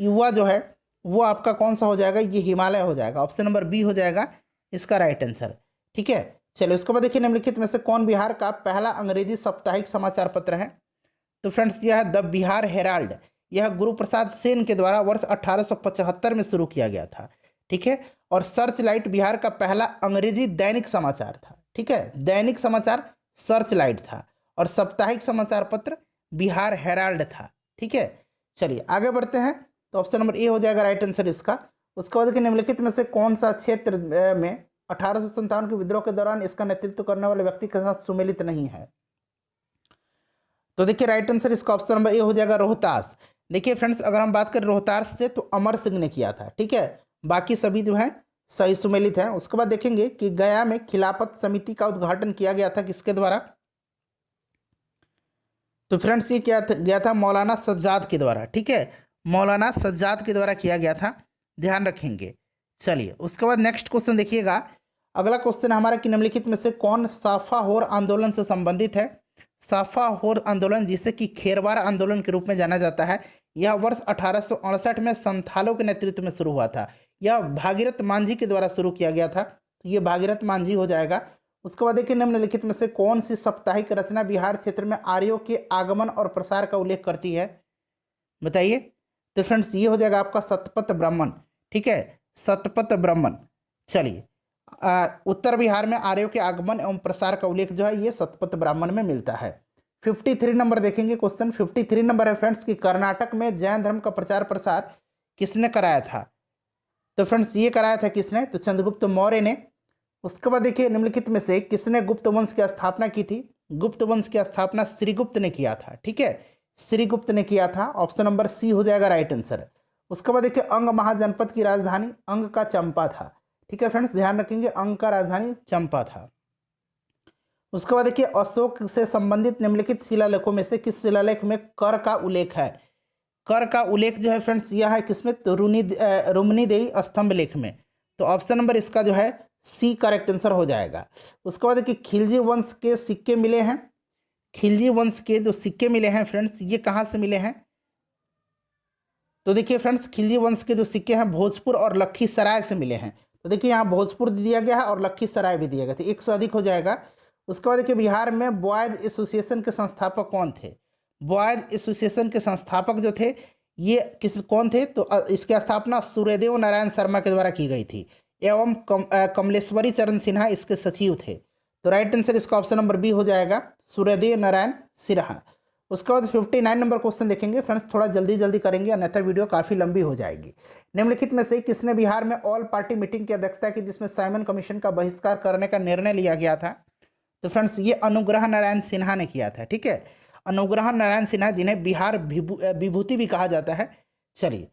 युवा जो है वो आपका कौन सा हो जाएगा? ये हिमालय हो जाएगा, ऑप्शन नंबर बी हो जाएगा इसका राइट आंसर। ठीक है, चलिए उसके बाद देखिए निम्नलिखित में से कौन बिहार का पहला अंग्रेजी साप्ताहिक समाचार पत्र है? तो फ्रेंड्स यह है द बिहार हेराल्ड। यह गुरु प्रसाद सेन के द्वारा वर्ष 1875 में शुरू किया गया था। ठीक है, और सर्च लाइट बिहार का पहला अंग्रेजी दैनिक समाचार था। ठीक है, दैनिक समाचार सर्च लाइट था और साप्ताहिक समाचार पत्र बिहार हेराल्ड था। ठीक है, चलिए आगे बढ़ते हैं। तो ऑप्शन नंबर ए हो जाएगा राइट आंसर इसका। उसके बाद निम्नलिखित में से कौन सा क्षेत्र में 1857 के विद्रोह के दौरान इसका नेतृत्व करने वाले व्यक्ति के साथ सुमेलित नहीं है? तो देखिए राइट आंसर इसका ऑप्शन नंबर ए हो जाएगा रोहतास। देखिए फ्रेंड्स अगर हम बात करें रोहतास से तो अमर सिंह ने किया था। ठीक है, बाकी सभी जो है सही सुमेलित हैं। उसके बाद देखेंगे कि गया में खिलाफत समिति का उद्घाटन किया गया था किसके द्वारा? तो फ्रेंड्स ये क्या गया था? मौलाना सज्जाद के द्वारा। ठीक है, मौलाना सज्जाद के द्वारा किया गया था, ध्यान रखेंगे। चलिए उसके बाद नेक्स्ट क्वेश्चन देखिएगा। अगला क्वेश्चन हमारा कि निम्नलिखित में से कौन साफाहोर आंदोलन से संबंधित है? साफाहोर आंदोलन जिसे कि खेरवार आंदोलन के रूप में जाना जाता है, यह वर्ष 1868 में संथालों के नेतृत्व में शुरू हुआ था। यह भागीरथ मांझी के द्वारा शुरू किया गया था। ये भागीरथ मांझी हो जाएगा। उसके बाद देखिए निम्नलिखित में से कौन सी साप्ताहिक रचना बिहार क्षेत्र में आर्यों के आगमन और प्रसार का उल्लेख करती है, बताइए। तो फ्रेंड्स ये हो जाएगा आपका शतपथ ब्राह्मण, ठीक है, शतपथ ब्राह्मण। चलिए उत्तर बिहार में आर्यों के आगमन एवं प्रसार का उल्लेख जो है ये शतपथ ब्राह्मण में मिलता है। 53 नंबर देखेंगे क्वेश्चन। 53 नंबर है फ्रेंड्स कि कर्नाटक में जैन धर्म का प्रचार प्रसार किसने कराया था। तो फ्रेंड्स ये कराया था किसने, तो चंद्रगुप्त मौर्य ने। उसके बाद देखिए निम्नलिखित में से किसने गुप्त वंश की स्थापना की थी। गुप्त वंश की स्थापना श्रीगुप्त ने किया था, ठीक है, श्रीगुप्त ने किया था। ऑप्शन नंबर सी हो जाएगा राइट आंसर। उसके बाद देखिए अंग महाजनपद की राजधानी अंग का चंपा था, ठीक है फ्रेंड्स, ध्यान रखेंगे अंग का राजधानी चंपा था। उसके बाद देखिए अशोक से संबंधित निम्नलिखित शिलालेखों में से किस शिलालेख में कर का उल्लेख है। कर का उल्लेख जो है फ्रेंड्स यह है किसमें, तो रुमनीदेही स्तंभ लेख में। तो ऑप्शन नंबर इसका जो है सी करेक्ट आंसर हो जाएगा। उसके बाद देखिए खिलजी वंश के सिक्के मिले हैं। खिलजी वंश के जो सिक्के मिले हैं फ्रेंड्स ये कहाँ से मिले हैं, तो देखिए फ्रेंड्स खिलजी वंश के जो सिक्के हैं भोजपुर और लखीसराय से मिले हैं। तो देखिए यहाँ भोजपुर दिया गया है और लखीसराय भी दिया गया था, एक से अधिक हो जाएगा। उसके बाद देखिए बिहार में बॉयज एसोसिएशन के संस्थापक कौन थे। बॉयज एसोसिएशन के संस्थापक जो थे ये कौन थे, तो इसकी स्थापना सूर्यदेव नारायण शर्मा के द्वारा की गई थी एवं कमलेश्वरी चरण सिन्हा इसके सचिव थे। तो राइट आंसर इसका ऑप्शन नंबर बी हो जाएगा, सूर्यदेव नारायण सिन्हा। उसके बाद 59 नंबर क्वेश्चन देखेंगे फ्रेंड्स, थोड़ा जल्दी जल्दी करेंगे अन्यथा वीडियो काफ़ी लंबी हो जाएगी। निम्नलिखित में से किसने बिहार में ऑल पार्टी मीटिंग की अध्यक्षता की जिसमें साइमन कमीशन का बहिष्कार करने का निर्णय लिया गया था। तो फ्रेंड्स ये अनुग्रह नारायण सिन्हा ने किया था, ठीक है, अनुग्रह नारायण सिन्हा जिन्हें बिहार विभूति भी कहा जाता है। चलिए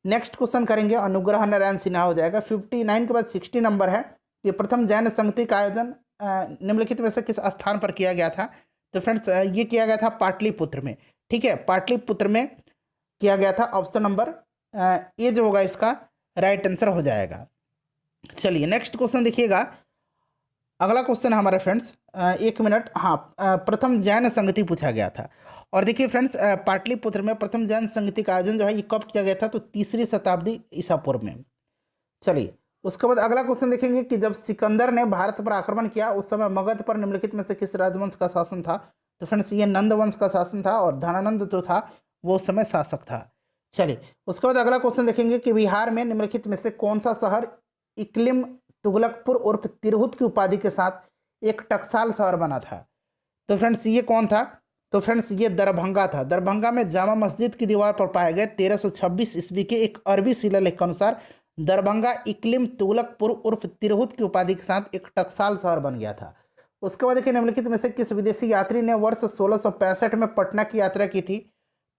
नेक्स्ट क्वेश्चन करेंगे, अनुग्रह नारायण सिन्हा हो जाएगा। 59 के बाद 60 नंबर है कि प्रथम जैन संगति का आयोजन निम्नलिखित में से किस स्थान पर किया गया था। तो फ्रेंड्स ये किया गया था पाटलिपुत्र में, ठीक है, पाटलिपुत्र में किया गया था। ऑप्शन नंबर ए जो होगा इसका राइट आंसर हो जाएगा। चलिए नेक्स्ट क्वेश्चन देखिएगा, अगला क्वेश्चन हमारा फ्रेंड्स, एक मिनट, हाँ, प्रथम जैन संगति पूछा गया था। और देखिए फ्रेंड्स पाटलिपुत्र में प्रथम जैन संगति का आयोजन जो है ये कब किया गया था, तो 3री शताब्दी ईसा पूर्व में। चलिए उसके बाद अगला क्वेश्चन देखेंगे कि जब सिकंदर ने भारत पर आक्रमण किया उस समय मगध पर निम्नलिखित में से किस राजवंश का शासन था। तो फ्रेंड्स ये नंद वंश का शासन था और धनानंद जो था वो उस समय शासक था। चलिए उसके बाद अगला क्वेश्चन देखेंगे कि बिहार में निम्नलिखित में से कौन सा शहर इकलिम तुगलकपुर उर्फ तिरहुत की उपाधि के साथ एक टकसाल शहर बना था। तो फ्रेंड्स ये कौन था, तो फ्रेंड्स ये दरभंगा था। दरभंगा में जामा मस्जिद की दीवार पर पाए गए 1326 ईस्वी के एक अरबी शिलालेख के अनुसार दरभंगा इकलिम तुगलकपुर उर्फ तिरहुत की उपाधि के साथ एक टकसाल शहर बन गया था। उसके बाद देखिए निम्नलिखित में से किस विदेशी यात्री ने वर्ष 1665 में पटना की यात्रा की थी।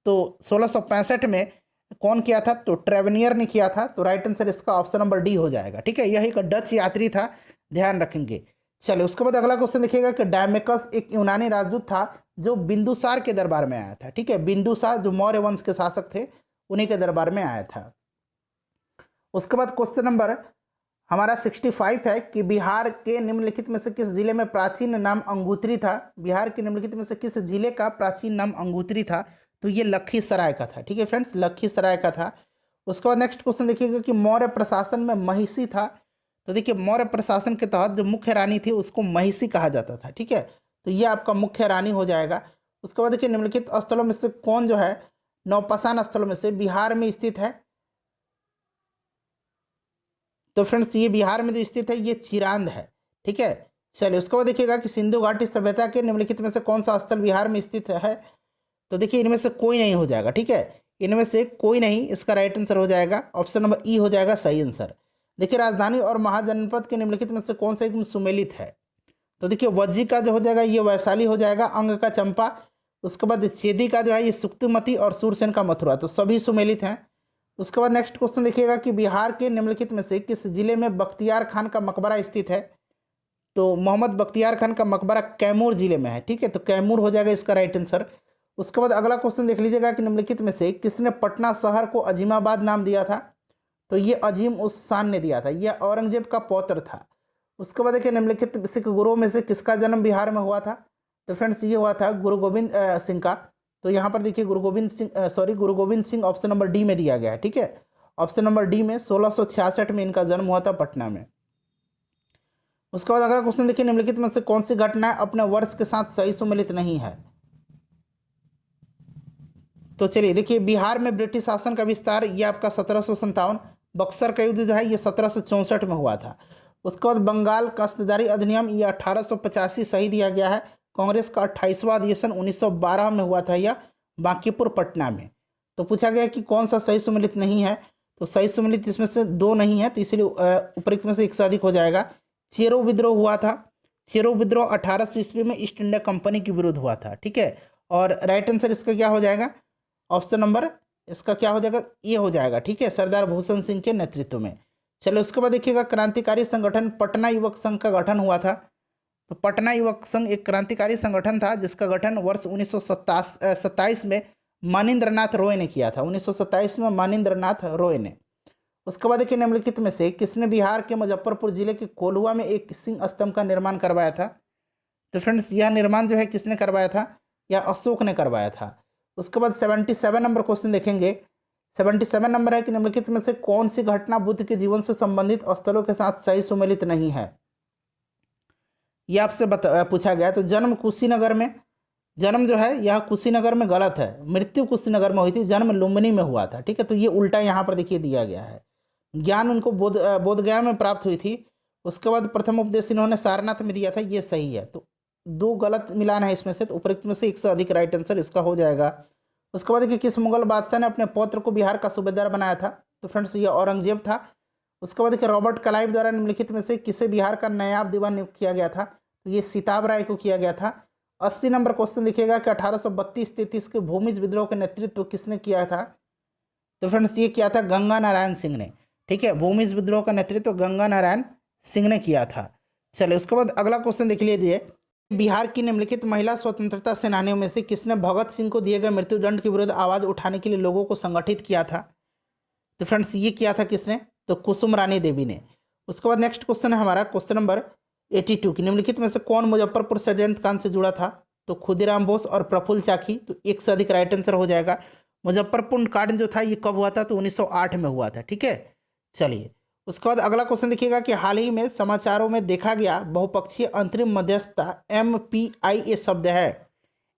तो 1665 में कौन किया था, तो ट्रेवेनियर ने किया था। तो राइट आंसर इसका ऑप्शन नंबर डी हो जाएगा, ठीक है, यह एक डच यात्री था, ध्यान रखेंगे। चलिए उसके बाद अगला क्वेश्चन देखिएगा कि डायमेकस एक यूनानी राजदूत था जो बिंदुसार के दरबार में आया था, ठीक है, बिंदुसार जो मौर्य वंश के शासक थे उन्हीं के दरबार में आया था। उसके बाद क्वेश्चन नंबर हमारा 65 है कि बिहार के निम्नलिखित में से किस जिले में प्राचीन नाम अंगूत्री था। बिहार के निम्नलिखित में से किस जिले का प्राचीन नाम अंगूत्री था, तो ये लखीसराय का था, ठीक है फ्रेंड्स, लखीसराय का था। उसके बाद नेक्स्ट क्वेश्चन देखिएगा कि मौर्य प्रशासन में महिषी था। तो देखिए मौर्य प्रशासन के तहत जो मुख्य रानी थी उसको महिषी कहा जाता था, ठीक है, तो ये आपका मुख्य रानी हो जाएगा। उसके बाद देखिए निम्नलिखित स्थलों में से कौन जो है नौपाषाण स्थलों में से बिहार में स्थित है। तो फ्रेंड्स ये बिहार में जो स्थित है ये चिरांद है, ठीक है। चलिए उसके बाद देखिएगा कि सिंधु घाटी सभ्यता के निम्नलिखित में से कौन सा स्थल बिहार में स्थित है। तो देखिए इनमें से कोई नहीं हो जाएगा, ठीक है, इनमें से कोई नहीं, इसका राइट आंसर हो जाएगा ऑप्शन नंबर ई हो जाएगा सही आंसर। देखिए राजधानी और महाजनपद के निम्नलिखित में से कौन सा एकदम सुमेलित है। तो देखिए वज्जी का जो हो जाएगा ये वैशाली हो जाएगा, अंग का चंपा। उसके बाद चेदी का जो है ये सुक्तिमती और सूरसेन का मथुरा, तो सभी सुमेलित हैं। उसके बाद नेक्स्ट क्वेश्चन देखिएगा कि बिहार के निम्नलिखित में से किस जिले में बख्तियार खान का मकबरा स्थित है। तो मोहम्मद बख्तियार खान का मकबरा कैमूर जिले में है, ठीक है, तो कैमूर हो जाएगा इसका राइट आंसर। उसके बाद अगला क्वेश्चन देख लीजिएगा कि निम्नलिखित में से किसने पटना शहर को अजीमाबाद नाम दिया था। तो ये अजीम उस शान ने दिया था, यह औरंगजेब का पौत्र था। उसके बाद देखिए निम्नलिखित सिख गुरुओं में से किसका जन्म बिहार में हुआ था। तो फ्रेंड्स ये हुआ था गुरु गोविंद सिंह का। तो यहाँ पर देखिए गुरु Govind Singh option number D में दिया गया है, ठीक है, ऑप्शन नंबर डी में 1666 में इनका जन्म हुआ था पटना में। उसके बाद अगला क्वेश्चन देखिए, निम्नलिखित में से कौन सी घटना अपने वर्ष के साथ सही सुमेलित नहीं है। तो चलिए देखिए, बिहार में ब्रिटिश शासन का विस्तार, ये आपका 1757। बक्सर का युद्ध जो है ये 1764 में हुआ था। उसके बाद बंगाल काश्तकारी अधिनियम ये 1885 सही दिया गया है। कांग्रेस का 28वां अधिवेशन 1912 में हुआ था, यह बांकीपुर पटना में। तो पूछा गया कि कौन सा सही सुमेलित नहीं है, तो सही सुमेलित इसमें से दो नहीं है, तो इसलिए उपरोक्त में से एक से अधिक हो जाएगा। चेरो विद्रोह हुआ था। चेरो विद्रोह 1800 ईस्वी में ईस्ट इंडिया कंपनी के विरुद्ध हुआ था, ठीक है। और राइट आंसर इसका क्या हो जाएगा, ऑप्शन नंबर इसका क्या हो जाएगा, ये हो जाएगा, ठीक है, सरदार भूषण सिंह के नेतृत्व में। चलो उसके बाद देखिएगा, क्रांतिकारी संगठन पटना युवक संघ का गठन हुआ था। तो पटना युवक संघ एक क्रांतिकारी संगठन था जिसका गठन वर्ष 1927 में मानिंद्रनाथ रॉय ने किया था। 1927 में मानिंद्रनाथ रॉय ने। उसके बाद देखिए, निम्नलिखित में से किसने बिहार के मुजफ्फरपुर जिले के कोल्हुआ में एक सिंह स्तंभ का निर्माण करवाया था। तो फ्रेंड्स, यह निर्माण जो है किसने करवाया था, या अशोक ने करवाया था। उसके बाद 77 नंबर क्वेश्चन देखेंगे। 77 नंबर है कि निम्नलिखित में से कौन सी घटना बुद्ध के जीवन से संबंधित स्थलों के साथ सही सुमेलित नहीं है। यह आपसे पूछा गया। तो जन्म कुशीनगर में, जन्म जो है यह कुशीनगर में गलत है, मृत्यु कुशीनगर में हुई थी, जन्म लुम्बिनी में हुआ था, ठीक है। तो ये उल्टा यहाँ पर देखिए दिया गया है। ज्ञान उनको बोधगया में प्राप्त हुई थी। उसके बाद प्रथम उपदेश इन्होंने सारनाथ में दिया था, ये सही है। तो दो गलत मिलान है इसमें से, तो उपरोक्त में से एक से अधिक राइट आंसर इसका हो जाएगा। उसके बाद देखिए, किस मुगल बादशाह ने अपने पौत्र को बिहार का सूबेदार बनाया था। तो फ्रेंड्स, ये औरंगजेब था। उसके बाद देखिए, रॉबर्ट क्लाइव द्वारा निम्नलिखित में से किसे बिहार का नायब दीवान नियुक्त किया गया था। तो ये सिताब राय को किया गया था। 80 नंबर क्वेश्चन देखिएगा कि 1832-33 के भूमिज विद्रोह का नेतृत्व किसने किया था। तो फ्रेंड्स, ये किया था गंगा नारायण सिंह ने, ठीक है। भूमिज विद्रोह का नेतृत्व गंगा नारायण सिंह ने किया था। चलिए उसके बाद अगला क्वेश्चन देख लीजिए, बिहार की निम्नलिखित महिला स्वतंत्रता सेनानियों में से किसने भगत सिंह को दिए गए मृत्युदंड के विरुद्ध आवाज उठाने के लिए लोगों को संगठित किया था। तो फ्रेंड्स, ये किया था किसने, तो कुसुम रानी देवी ने। उसके बाद नेक्स्ट क्वेश्चन है हमारा क्वेश्चन नंबर 82 की निम्नलिखित में से कौन मुजफ्फरपुर षड्यंत्र कांड से जुड़ा था। तो खुदीराम बोस और प्रफुल्ल चाकी। तो एक से अधिक राइट आंसर हो जाएगा। मुजफ्फरपुर कांड जो था ये कब हुआ था, तो 1908 में हुआ था, ठीक है। चलिए उसके बाद अगला क्वेश्चन देखिएगा कि हाल ही में समाचारों में देखा गया बहुपक्षीय अंतरिम मध्यस्थता MPIA शब्द है।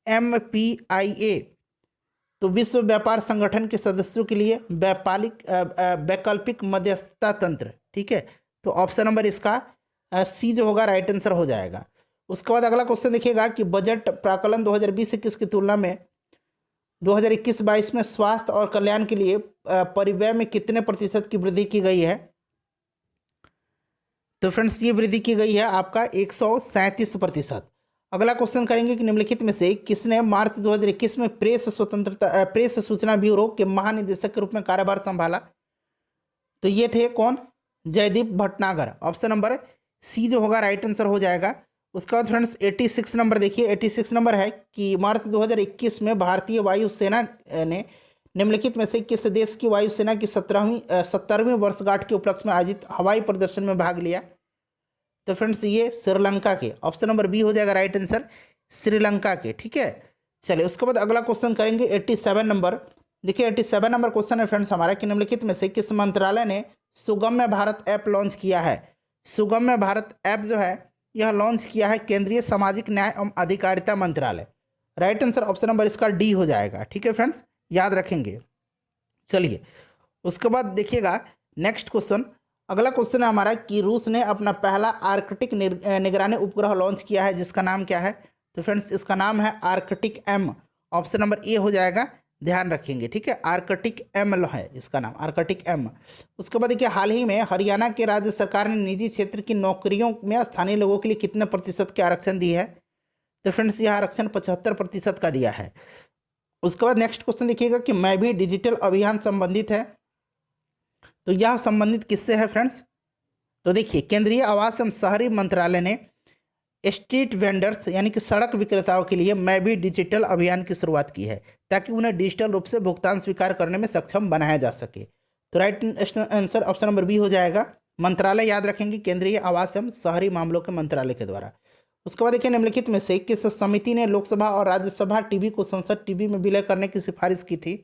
MPIA तो विश्व व्यापार संगठन के सदस्यों के लिए वैकल्पिक मध्यस्थता तंत्र, ठीक है। तो ऑप्शन नंबर इसका सी जो होगा राइट आंसर हो जाएगा। उसके बाद अगला क्वेश्चन देखिएगा कि बजट प्राकलन 2020-21 की तुलना में 2021-22 में स्वास्थ्य और कल्याण के लिए परिव्यय में कितने प्रतिशत की वृद्धि की गई है। तो फ्रेंड्स, ये वृद्धि की गई है आपका 137%। अगला क्वेश्चन करेंगे कि निम्नलिखित में से किसने मार्च 2021 में प्रेस सूचना ब्यूरो के महानिदेशक के रूप में कार्यभार संभाला। तो ये थे कौन, Jaideep Bhatnagar. Option number C जो होगा राइट आंसर हो जाएगा। उसके बाद फ्रेंड्स 86 नंबर देखिए, 86 नंबर है कि मार्च 2021 में भारतीय वायुसेना ने निम्नलिखित में से किस देश की वायुसेना की 70वीं वर्षगांठ के उपलक्ष्य में आयोजित हवाई प्रदर्शन में भाग लिया। तो फ्रेंड्स, ये श्रीलंका के, ऑप्शन नंबर बी हो जाएगा राइट आंसर, श्रीलंका के, ठीक है। चलिए उसके बाद अगला क्वेश्चन करेंगे 87 नंबर। देखिए 87 नंबर क्वेश्चन है फ्रेंड्स हमारा कि निम्नलिखित में से किस मंत्रालय ने सुगम्य भारत ऐप लॉन्च किया है। सुगम्य भारत ऐप जो है यह लॉन्च किया है केंद्रीय सामाजिक न्याय एवं अधिकारिता मंत्रालय। राइट आंसर ऑप्शन नंबर इसका डी हो जाएगा, ठीक है फ्रेंड्स, याद रखेंगे। चलिए उसके बाद देखिएगा नेक्स्ट क्वेश्चन, अगला क्वेश्चन है हमारा कि रूस ने अपना पहला आर्कटिक निगरानी उपग्रह लॉन्च किया है जिसका नाम क्या है। तो फ्रेंड्स, इसका नाम है Arctic M। Option number A हो जाएगा, ध्यान रखेंगे, ठीक है। आर्कटिक M है इसका नाम, आर्कटिक M। उसके बाद देखिए, हाल ही में हरियाणा के राज्य सरकार ने निजी क्षेत्र की नौकरियों में स्थानीय लोगों के लिए कितने प्रतिशत के आरक्षण दी है। तो फ्रेंड्स, यह आरक्षण 75% का दिया है। उसके बाद नेक्स्ट क्वेश्चन देखिएगा कि मैं भी डिजिटल अभियान संबंधित है। तो यह संबंधित किससे है फ्रेंड्स। तो देखिए, केंद्रीय आवास एवं शहरी मंत्रालय ने स्ट्रीट वेंडर्स यानी कि सड़क विक्रेताओं के लिए मैं भी डिजिटल अभियान की शुरुआत की है ताकि उन्हें डिजिटल रूप से भुगतान स्वीकार करने में सक्षम बनाया जा सके। तो right answer option number B हो जाएगा। मंत्रालय याद रखेंगे, केंद्रीय आवास एवं शहरी मामलों के मंत्रालय के द्वारा। उसके बाद देखिए, निम्नलिखित में से किस समिति ने लोकसभा और राज्यसभा टीवी को संसद टीवी में विलय करने की सिफारिश की थी।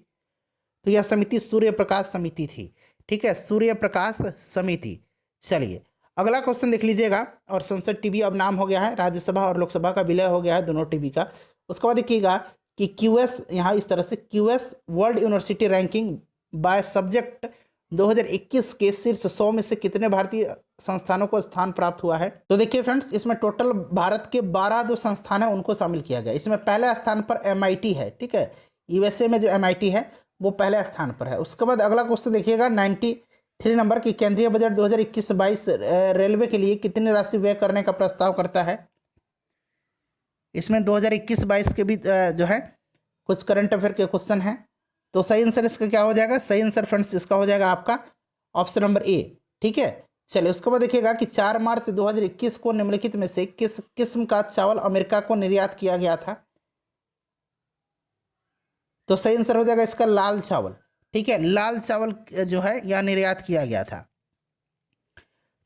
तो यह समिति सूर्य प्रकाश समिति थी, ठीक है, सूर्य प्रकाश समिति। चलिए अगला क्वेश्चन देख लीजिएगा, और संसद टीवी अब नाम हो गया है, राज्यसभा और लोकसभा का विलय हो गया है दोनों टीवी का। उसके बाद देखिएगा कि क्यूएस, यहाँ इस तरह से QS world university ranking by subject 2021 के शीर्ष 100 में से कितने भारतीय संस्थानों को स्थान प्राप्त हुआ है। तो देखिए फ्रेंड्स, इसमें टोटल भारत के 12 जो संस्थान है उनको शामिल किया गया। इसमें पहले स्थान पर MIT है, ठीक है, यूएसए में जो MIT है वो पहले स्थान पर है। उसके बाद अगला क्वेश्चन देखिएगा 93 नंबर की, केंद्रीय बजट 2021-22 रेलवे के लिए कितनी राशि व्यय करने का प्रस्ताव करता है। इसमें 2021-22 के भी जो है कुछ करंट अफेयर के क्वेश्चन हैं। तो सही आंसर इसका क्या हो जाएगा, सही आंसर फ्रेंड्स इसका हो जाएगा आपका ऑप्शन नंबर ए, ठीक है। चलिए उसके बाद देखिएगा कि 4 मार्च 2021 को निम्नलिखित में से किस किस्म का चावल अमेरिका को निर्यात किया गया था। तो सही आंसर हो जाएगा इसका लाल चावल, ठीक है, लाल चावल जो है यह निर्यात किया गया था।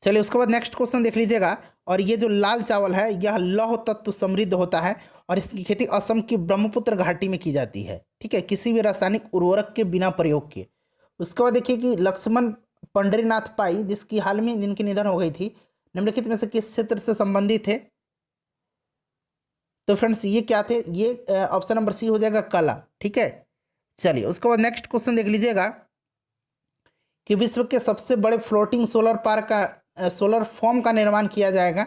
चलिए उसके बाद नेक्स्ट क्वेश्चन देख लीजिएगा, और ये जो लाल चावल है यह लौह तत्व समृद्ध होता है और इसकी खेती असम की ब्रह्मपुत्र घाटी में की जाती है, ठीक है, किसी भी रासायनिक उर्वरक के बिना प्रयोग किए। उसके बाद देखिए कि लक्ष्मण पंडरीनाथ पाई, जिसकी हाल में जिनकी निधन हो गई थी, निम्नलिखित में से किस क्षेत्र से संबंधित थे। तो फ्रेंड्स ये क्या थे, ये ऑप्शन नंबर सी हो जाएगा कला, ठीक है। चलिए उसके बाद नेक्स्ट क्वेश्चन देख लीजिएगा कि विश्व के सबसे बड़े फ्लोटिंग सोलर पार्क का सोलर फॉर्म का निर्माण किया जाएगा।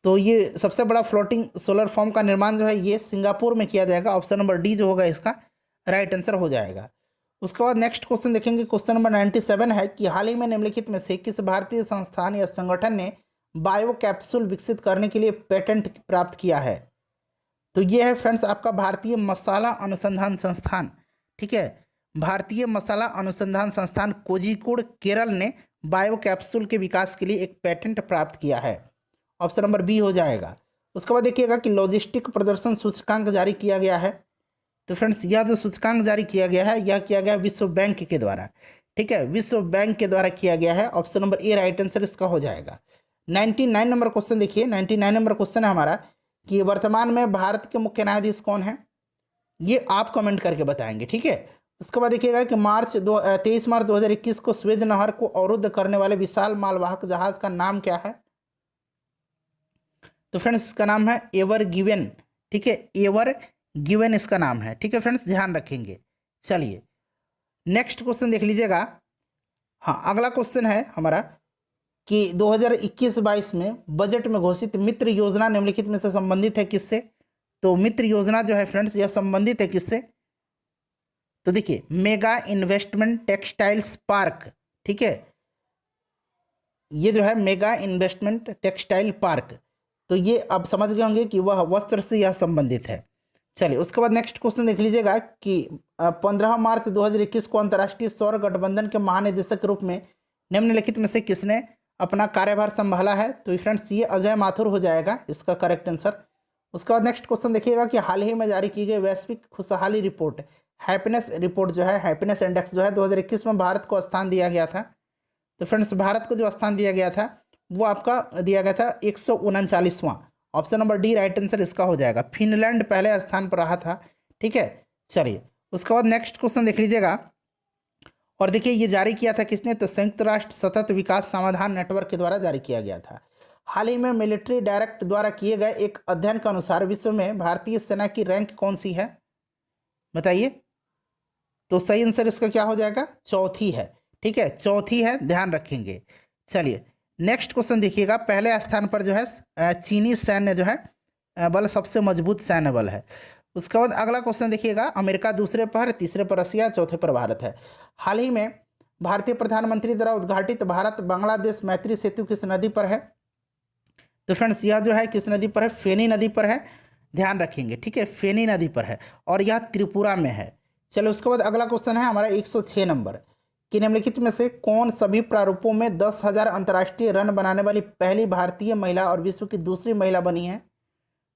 तो ये सबसे बड़ा फ्लोटिंग सोलर फॉर्म का निर्माण जो है ये सिंगापुर में किया जाएगा। ऑप्शन नंबर डी जो होगा इसका राइट आंसर हो जाएगा। उसके बाद नेक्स्ट क्वेश्चन देखेंगे, क्वेश्चन नंबर 97 है कि हाल ही में निम्नलिखित में से किस भारतीय संस्थान या संगठन ने बायो कैप्सूल विकसित करने के लिए पेटेंट प्राप्त किया है। तो ये है फ्रेंड्स आपका भारतीय मसाला अनुसंधान संस्थान, ठीक है, भारतीय मसाला अनुसंधान संस्थान कोझिकोड केरल ने बायो कैप्सूल के विकास के लिए एक पेटेंट प्राप्त किया है। ऑप्शन नंबर बी हो जाएगा। उसके बाद देखिएगा कि लॉजिस्टिक प्रदर्शन सूचकांक जारी किया गया है। तो फ्रेंड्स यह जो सूचकांक जारी किया गया है यह किया गया विश्व बैंक के द्वारा, ठीक है, विश्व बैंक के द्वारा किया गया है। Option number A right answer इसका हो जाएगा। 99 नंबर क्वेश्चन देखिए, 99 नंबर क्वेश्चन है हमारा कि वर्तमान में भारत के मुख्य न्यायाधीश कौन है, ये आप कमेंट करके बताएंगे, ठीक है। उसके बाद देखिएगा कि 23 मार्च 2021 को स्वेज नहर को अवरुद्ध करने वाले विशाल मालवाहक जहाज का नाम क्या है। तो फ्रेंड्स इसका नाम है एवर गिवन, ठीक है, एवर गिवन इसका नाम है, ठीक है फ्रेंड्स, ध्यान रखेंगे। चलिए नेक्स्ट क्वेश्चन देख लीजिएगा। हाँ अगला क्वेश्चन है हमारा कि 2021-22 में बजट में घोषित मित्र योजना निम्नलिखित में से संबंधित है किससे। तो मित्र योजना जो है फ्रेंड्स यह संबंधित है किससे। तो देखिए मेगा इन्वेस्टमेंट टेक्सटाइल्स पार्क, ठीक है, ये जो है मेगा इन्वेस्टमेंट टेक्सटाइल पार्क, तो ये आप समझ गए होंगे कि वह वस्त्र से यह संबंधित है। चलिए उसके बाद नेक्स्ट क्वेश्चन देख लीजिएगा कि 15 मार्च 2021 को अंतर्राष्ट्रीय सौर गठबंधन के महानिदेशक के रूप में निम्नलिखित में से किसने अपना कार्यभार संभाला है। तो फ्रेंड्स ये अजय माथुर हो जाएगा इसका करेक्ट आंसर। उसके बाद नेक्स्ट क्वेश्चन देखिएगा कि हाल ही में जारी की गई वैश्विक खुशहाली रिपोर्ट, हैप्पीनेस रिपोर्ट जो है, हैप्पीनेस इंडेक्स जो है 2021 में भारत को स्थान दिया गया था। तो फ्रेंड्स भारत को जो स्थान दिया गया था वो आपका दिया गया था 139वां। Option number D right answer इसका हो जाएगा। फिनलैंड पहले स्थान पर रहा था, ठीक है। चलिए उसके बाद नेक्स्ट क्वेश्चन देख लीजिएगा, और देखिए ये जारी किया था किसने, तो संयुक्त राष्ट्र सतत विकास समाधान नेटवर्क के द्वारा जारी किया गया था। हाल ही में मिलिट्री डायरेक्ट द्वारा किए गए एक अध्ययन के अनुसार विश्व में भारतीय सेना की रैंक कौन सी है, बताइए। तो सही आंसर इसका क्या हो जाएगा, चौथी है, ठीक है, चौथी है, ध्यान रखेंगे। चलिए नेक्स्ट क्वेश्चन देखिएगा, पहले स्थान पर जो है चीनी सैन्य जो है बल सबसे मजबूत सैन्य बल है। उसके बाद अगला क्वेश्चन देखिएगा, अमेरिका दूसरे पर, तीसरे पर रसिया, चौथे पर भारत है। हाल ही में भारतीय प्रधानमंत्री द्वारा उद्घाटित भारत बांग्लादेश मैत्री सेतु किस नदी पर है। तो फ्रेंड्स यह जो है किस नदी पर है, फेनी नदी पर है, ध्यान रखेंगे, ठीक है, फेनी नदी पर है और यह त्रिपुरा में है। चलो उसके बाद अगला क्वेश्चन है हमारा 106 नंबर कि निम्नलिखित में से कौन सभी प्रारूपों में 10,000 अंतर्राष्ट्रीय रन बनाने वाली पहली भारतीय महिला और विश्व की दूसरी महिला बनी है।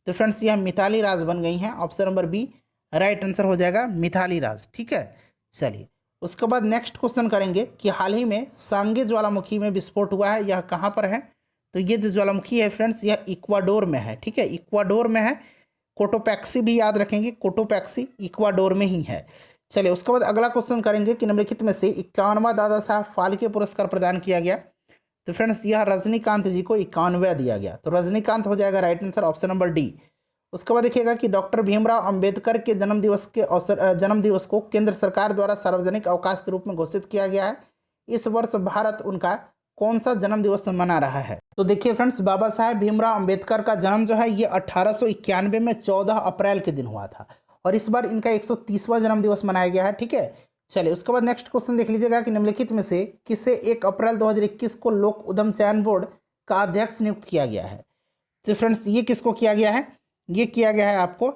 तो फ्रेंड्स यह मिताली राज बन गई हैं। Option number B right answer हो जाएगा, मिताली राज, ठीक है। चलिए उसके बाद नेक्स्ट क्वेश्चन करेंगे कि हाल ही में सांगे ज्वालामुखी में विस्फोट हुआ है, यह कहाँ पर है। तो ये जो ज्वालामुखी है फ्रेंड्स यह इक्वाडोर में है, ठीक है, इक्वाडोर में है। कोटोपैक्सी भी याद रखेंगे, कोटोपैक्सी इक्वाडोर में ही है। चलिए उसके बाद अगला क्वेश्चन करेंगे कि निम्नलिखित में से 51वां दादा साहब फाल्के पुरस्कार प्रदान किया गया। तो फ्रेंड्स यह रजनीकांत जी को 91वां दिया गया, तो रजनीकांत हो जाएगा right answer, option number D. उसके बाद देखिएगा कि डॉक्टर भीमराव अंबेडकर के जन्म दिवस को केंद्र सरकार द्वारा सार्वजनिक अवकाश के रूप में घोषित किया गया है। इस वर्ष भारत उनका कौन सा जन्म दिवस मना रहा है? तो देखिए फ्रेंड्स, बाबा साहेब भीमराव अंबेडकर का जन्म जो है ये 1891 में 14 अप्रैल के दिन हुआ था, और इस बार इनका 130वां जन्म दिवस मनाया गया है। ठीक है, चलिए उसके बाद नेक्स्ट क्वेश्चन देख लीजिएगा कि निम्नलिखित में से किसे 1 अप्रैल 2021 को लोक उद्यम चयन बोर्ड का अध्यक्ष नियुक्त किया गया है? तो फ्रेंड्स ये किसको किया गया है? ये किया गया है आपको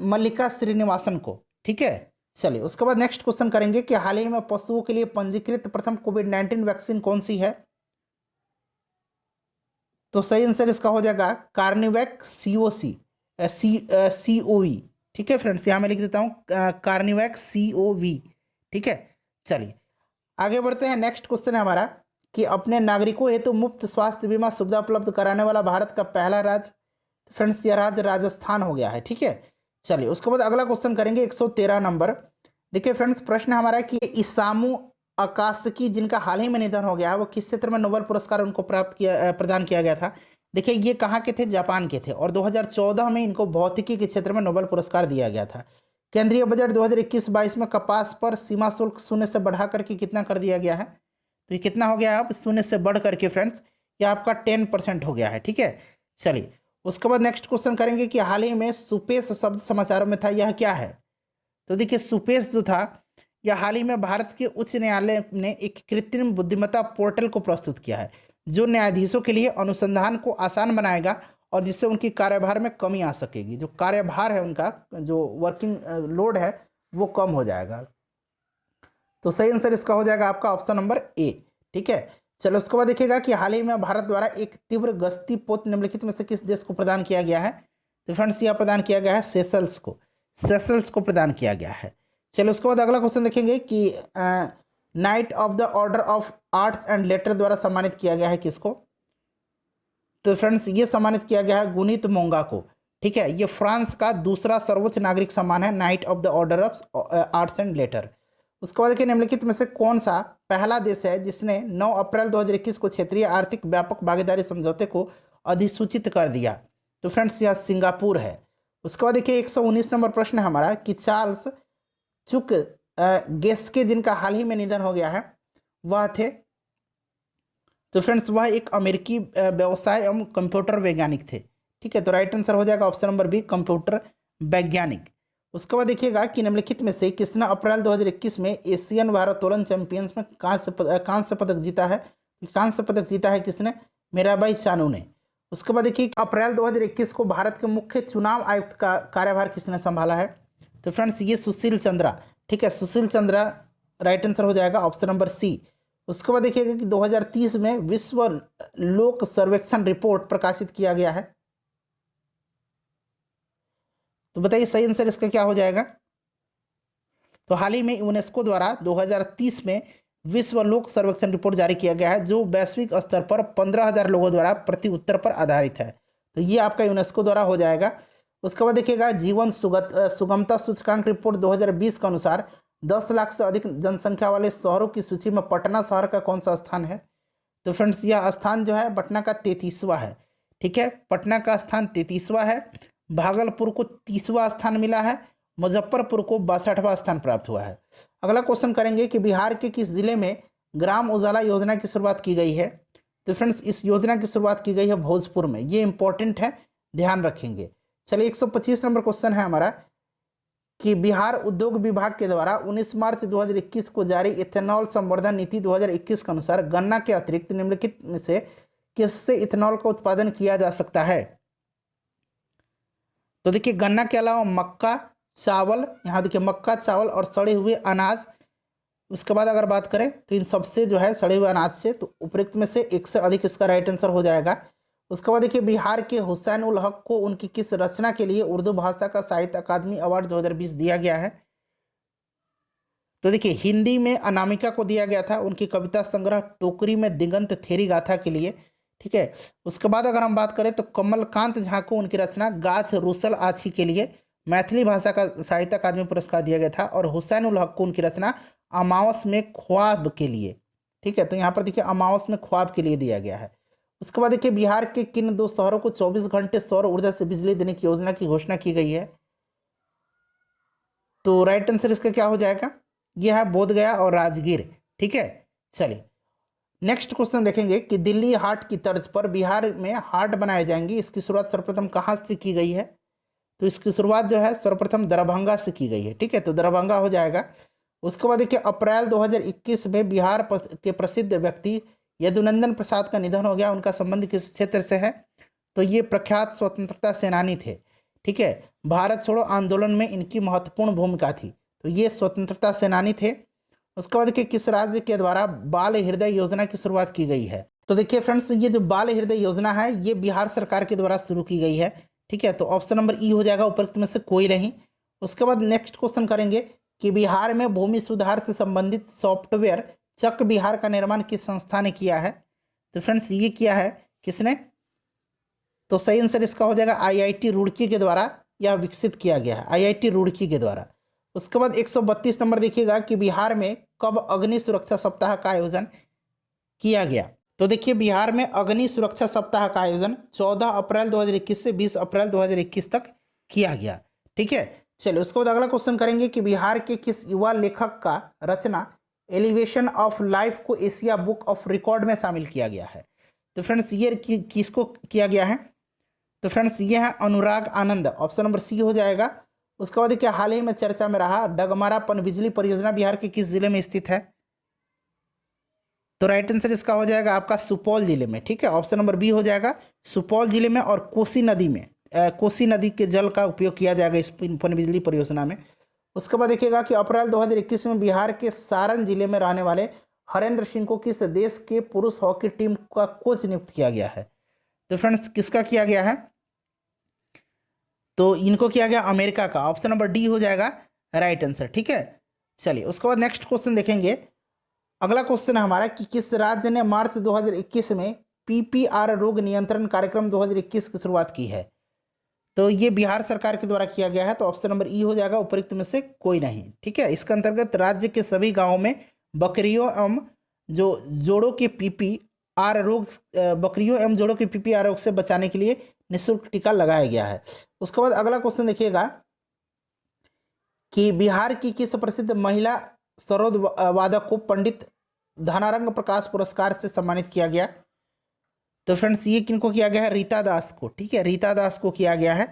मल्लिका श्रीनिवासन को। ठीक है, चलिए उसके बाद नेक्स्ट क्वेश्चन करेंगे कि हाल ही में पशुओं के लिए पंजीकृत प्रथम कोविड-19 वैक्सीन कौन सी है? तो सही आंसर इसका हो जाएगा कार्निवैक COV। ठीक है फ्रेंड्स, यहाँ मैं लिख देता हूँ कार्निवैक COV। ठीक है, चलिए आगे बढ़ते हैं। नेक्स्ट क्वेश्चन है हमारा कि अपने नागरिकों हेतु मुफ्त स्वास्थ्य बीमा सुविधा उपलब्ध कराने वाला भारत का पहला राज्य? फ्रेंड्स यह राज्य राजस्थान हो गया है। ठीक है, चलिए उसके बाद अगला क्वेश्चन करेंगे 113 नंबर। देखिए फ्रेंड्स, प्रश्न हमारा कि इसामू आकाशकी जिनका हाल ही में निधन हो गया है वो किस क्षेत्र में नोबेल पुरस्कार उनको प्रदान किया गया था? देखिए ये कहाँ के थे? जापान के थे, और 2014 में इनको भौतिकी के क्षेत्र में नोबेल पुरस्कार दिया गया था। केंद्रीय बजट 2021-22 में कपास पर सीमा शुल्क 0 से बढ़ा करके कितना कर दिया गया है? तो ये कितना हो गया है? अब 0 से बढ़ करके फ्रेंड्स ये आपका 10% हो गया है। ठीक है, चलिए उसके बाद नेक्स्ट क्वेश्चन करेंगे कि हाल ही में सुपेश शब्द समाचारों में था, यह क्या है? तो देखिए सुपेश जो था यह हाल ही में भारत के उच्च न्यायालय ने एक कृत्रिम बुद्धिमत्ता पोर्टल को प्रस्तुत किया है जो न्यायाधीशों के लिए अनुसंधान को आसान बनाएगा और जिससे उनकी कार्यभार में कमी आ सकेगी। जो कार्यभार है उनका, जो वर्किंग लोड है वो कम हो जाएगा। तो सही आंसर इसका हो जाएगा आपका ऑप्शन नंबर ए। ठीक है, चलो उसके बाद देखिएगा कि हाल ही में भारत द्वारा एक तीव्र गश्ती पोत निम्नलिखित में से किस देश को प्रदान किया गया है? तो फ्रेंड्स यह प्रदान किया गया है सेशल्स को प्रदान किया गया है। चलो उसके बाद अगला क्वेश्चन देखेंगे कि night of the order of arts and later द्वारा सम्मानित किया गया है किसको? तो फ्रेंड्स ये सम्मानित किया गया है गुनीत मोंगा को। ठीक है, ये फ्रांस का दूसरा सर्वोच्च नागरिक सम्मान है, night of the order of arts and later. उसके बाद देखिए निम्नलिखित में से कौन सा पहला देश है जिसने 9 अप्रैल 2021 को क्षेत्रीय आर्थिक व्यापक भागीदारी समझौते को अधिसूचित कर दिया? तो फ्रेंड्स यह सिंगापुर है। उसके बाद देखिए 119 नंबर प्रश्न है हमारा कि चार्ल्स चुक गेस्के जिनका हाल ही में निधन हो गया है वह थे? तो फ्रेंड्स वह एक अमेरिकी व्यवसाय एवं कंप्यूटर वैज्ञानिक थे। ठीक है, तो राइट आंसर हो जाएगा ऑप्शन नंबर बी, कंप्यूटर वैज्ञानिक। उसके बाद देखिएगा कि निम्नलिखित में से किसने अप्रैल 2021 में एशियन भारोत्तोलन चैंपियंस में कांस्य पदक जीता है? कांस्य पदक जीता है किसने? मीराबाई चानू ने। उसके बाद देखिए अप्रैल 2021 को भारत के मुख्य चुनाव आयुक्त का कार्यभार किसने संभाला है? तो फ्रेंड्स ये सुशील चंद्रा। ठीक है, सुशील चंद्रा राइट आंसर हो जाएगा ऑप्शन नंबर सी। उसके बाद देखिएगा कि 2030 में विश्व लोक सर्वेक्षण रिपोर्ट प्रकाशित किया गया है। तो बताइए सही आंसर इसका क्या हो जाएगा? तो हाल ही में यूनेस्को द्वारा 2030 में विश्व लोक सर्वेक्षण रिपोर्ट जारी किया गया है जो वैश्विक स्तर पर 15,000 लोगों द्वारा प्रति उत्तर पर आधारित है। तो ये आपका यूनेस्को द्वारा हो जाएगा। उसके बाद देखिएगा जीवन सुगमता सूचकांक रिपोर्ट 2020 के अनुसार 10 लाख से अधिक जनसंख्या वाले शहरों की सूची में पटना शहर का कौन सा स्थान है? तो फ्रेंड्स यह स्थान जो है पटना का 33वां है। ठीक है, पटना का स्थान 33वां है। भागलपुर को 30वां स्थान मिला है, मुजफ्फरपुर को 62वां स्थान प्राप्त हुआ है। अगला क्वेश्चन करेंगे कि बिहार के किस जिले में ग्राम उजाला योजना की शुरुआत की गई है? तो फ्रेंड्स इस योजना की शुरुआत की गई है भोजपुर में। ये इंपॉर्टेंट है, ध्यान रखेंगे। चलिए 125 नंबर क्वेश्चन है हमारा कि बिहार उद्योग विभाग के द्वारा 19 मार्च 2021 को जारी इथेनॉल संवर्धन नीति 2021 के अनुसार गन्ना के अतिरिक्त निम्नलिखित में से किससे इथेनॉल का उत्पादन किया जा सकता है? तो देखिए गन्ना के अलावा मक्का, चावल, यहाँ देखिए मक्का, चावल और सड़े हुए अनाज। उसके बाद अगर बात करें तो इन सबसे जो है सड़े हुए अनाज से, तो उपरोक्त में से एक से अधिक इसका राइट आंसर हो जाएगा। उसके बाद देखिए बिहार के हुसैन उल हक को उनकी किस रचना के लिए उर्दू भाषा का साहित्य अकादमी अवार्ड 2020 दिया गया है? तो देखिए हिंदी में अनामिका को दिया गया था उनकी कविता संग्रह टोकरी में दिगंत थेरी गाथा के लिए। ठीक है, उसके बाद अगर हम बात करें तो कमलकांत झा को उनकी रचना गाछ रूसल आछी के लिए मैथिली भाषा का साहित्य अकादमी पुरस्कार दिया गया था, और हुसैन उल हक को उनकी रचना अमावस में ख्वाब के लिए ठीक है, तो यहाँ पर देखिए अमावस में ख्वाब के लिए दिया गया है। उसके बाद देखिए बिहार के किन दो शहरों को 24 घंटे सौर ऊर्जा से बिजली देने की योजना की घोषणा की गई है? तो राइट आंसर इसका क्या हो जाएगा? यह है बोधगया और राजगीर। ठीक है, चलिए नेक्स्ट क्वेश्चन देखेंगे कि दिल्ली हाट की तर्ज पर बिहार में हाट बनाए जाएंगे, इसकी शुरुआत सर्वप्रथम कहाँ से की गई है? तो इसकी शुरुआत जो है सर्वप्रथम दरभंगा से की गई है। ठीक है, तो दरभंगा हो जाएगा। उसके बाद देखिए अप्रैल 2021 में बिहार के प्रसिद्ध व्यक्ति यदुनंदन प्रसाद का निधन हो गया। उनका संबंध किस क्षेत्र से है? तो ये प्रख्यात स्वतंत्रता सेनानी थे। ठीक है, भारत छोड़ो आंदोलन में इनकी महत्वपूर्ण भूमिका थी, तो ये स्वतंत्रता सेनानी थे। उसके बाद देखिए किस राज्य के द्वारा बाल हृदय योजना की शुरुआत की गई है? तो देखिए फ्रेंड्स, ये जो बाल हृदय योजना है ये बिहार सरकार के द्वारा शुरू की गई है। ठीक है, तो ऑप्शन नंबर ई हो जाएगा उपरोक्त में से कोई नहीं। उसके बाद नेक्स्ट क्वेश्चन करेंगे कि बिहार में भूमि सुधार से संबंधित सॉफ्टवेयर चक बिहार का निर्माण किस संस्था ने किया है? तो फ्रेंड्स ये किया है किसने? तो सही आंसर इसका हो जाएगा आईआईटी रुड़की के द्वारा यह विकसित किया गया है, आईआईटी रुड़की के द्वारा। उसके बाद 132 नंबर देखिएगा कि बिहार में कब अग्नि सुरक्षा सप्ताह का आयोजन किया गया? तो देखिए बिहार में अग्नि सुरक्षा सप्ताह का आयोजन 14 अप्रैल 2021 से 20 अप्रैल 2021 तक किया गया। ठीक है, चलिए उसके बाद अगला क्वेश्चन करेंगे कि बिहार के किस युवा लेखक का रचना एलिवेशन ऑफ लाइफ को एशिया बुक ऑफ रिकॉर्ड में शामिल किया गया है? तो फ्रेंड्स ये किसको किया गया है? तो फ्रेंड्स ये है अनुराग आनंद, ऑप्शन नंबर सी हो जाएगा। उसके बाद देखिए हाल ही में चर्चा में रहा डगमारा पनबिजली परियोजना बिहार के किस जिले में स्थित है? तो राइट आंसर इसका हो जाएगा आपका सुपौल जिले में। ठीक है, ऑप्शन नंबर बी हो जाएगा सुपौल जिले में, और कोसी नदी में कोसी नदी के जल का उपयोग किया जाएगा इस पनबिजली परियोजना में। उसके बाद देखिएगा कि अप्रैल 2021 में बिहार के सारण जिले में रहने वाले हरेंद्र सिंह को किस देश के पुरुष हॉकी टीम का कोच नियुक्त किया गया है? तो फ्रेंड्स किसका किया गया है? तो इनको किया गया अमेरिका का, ऑप्शन नंबर डी हो जाएगा राइट आंसर। ठीक है, चलिए उसके बाद नेक्स्ट क्वेश्चन देखेंगे। अगला क्वेश्चन है हमारा कि किस राज्य ने मार्च 2021 में पीपीआर रोग नियंत्रण कार्यक्रम 2021 की शुरुआत की है? तो ये बिहार सरकार के द्वारा किया गया है, तो ऑप्शन नंबर ई हो जाएगा उपरोक्त में से कोई नहीं। ठीक है, इसके अंतर्गत राज्य के सभी गांवों में बकरियों एवं जोड़ों के पीपीआर रोग बकरियों एवं जोड़ों के पीपीआर रोग से बचाने के लिए निःशुल्क टीका लगाया गया है। उसके बाद अगला क्वेश्चन देखिएगा कि बिहार की किस प्रसिद्ध महिला सरोद वादक को पंडित धनारंग प्रकाश पुरस्कार से सम्मानित किया गया? तो फ्रेंड्स ये किनको किया गया है? रीता दास को। ठीक है, रीता दास को किया गया है।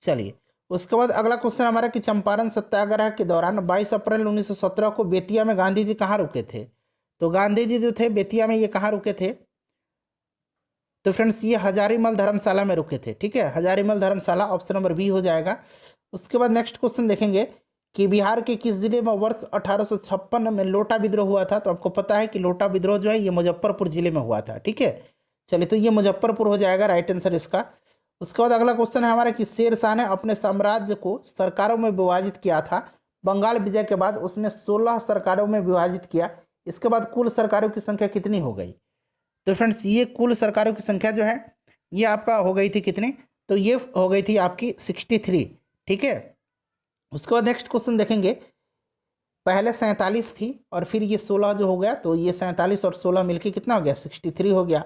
चलिए उसके बाद अगला क्वेश्चन हमारा कि चंपारण सत्याग्रह के दौरान 22 अप्रैल 1917 को बेतिया में गांधी जी कहाँ रुके थे? तो गांधी जी जो थे बेतिया में ये कहाँ रुके थे? तो फ्रेंड्स ये हजारीमल धर्मशाला में रुके थे। ठीक है, हजारीमल धर्मशाला, ऑप्शन नंबर बी हो जाएगा। उसके बाद नेक्स्ट क्वेश्चन देखेंगे कि बिहार के किस जिले में वर्ष 1856 में लोटा विद्रोह हुआ था? तो आपको पता है कि लोटा विद्रोह जो है ये मुजफ्फरपुर जिले में हुआ था। ठीक है, चलिए तो ये मुजफ्फरपुर हो जाएगा राइट आंसर इसका। उसके बाद अगला क्वेश्चन है हमारा कि शेर शाह ने अपने साम्राज्य को सरकारों में विभाजित किया था। बंगाल विजय के बाद उसने 16 सरकारों में विभाजित किया। इसके बाद कुल सरकारों की संख्या कितनी हो गई? तो फ्रेंड्स ये कुल सरकारों की संख्या जो है ये आपका हो गई थी कितनी? तो ये हो गई थी आपकी 63। ठीक है, उसके बाद नेक्स्ट क्वेश्चन देखेंगे। पहले 47 थी और फिर ये 16 जो हो गया, तो ये 47 और 16 मिलके कितना हो गया? 63 हो गया।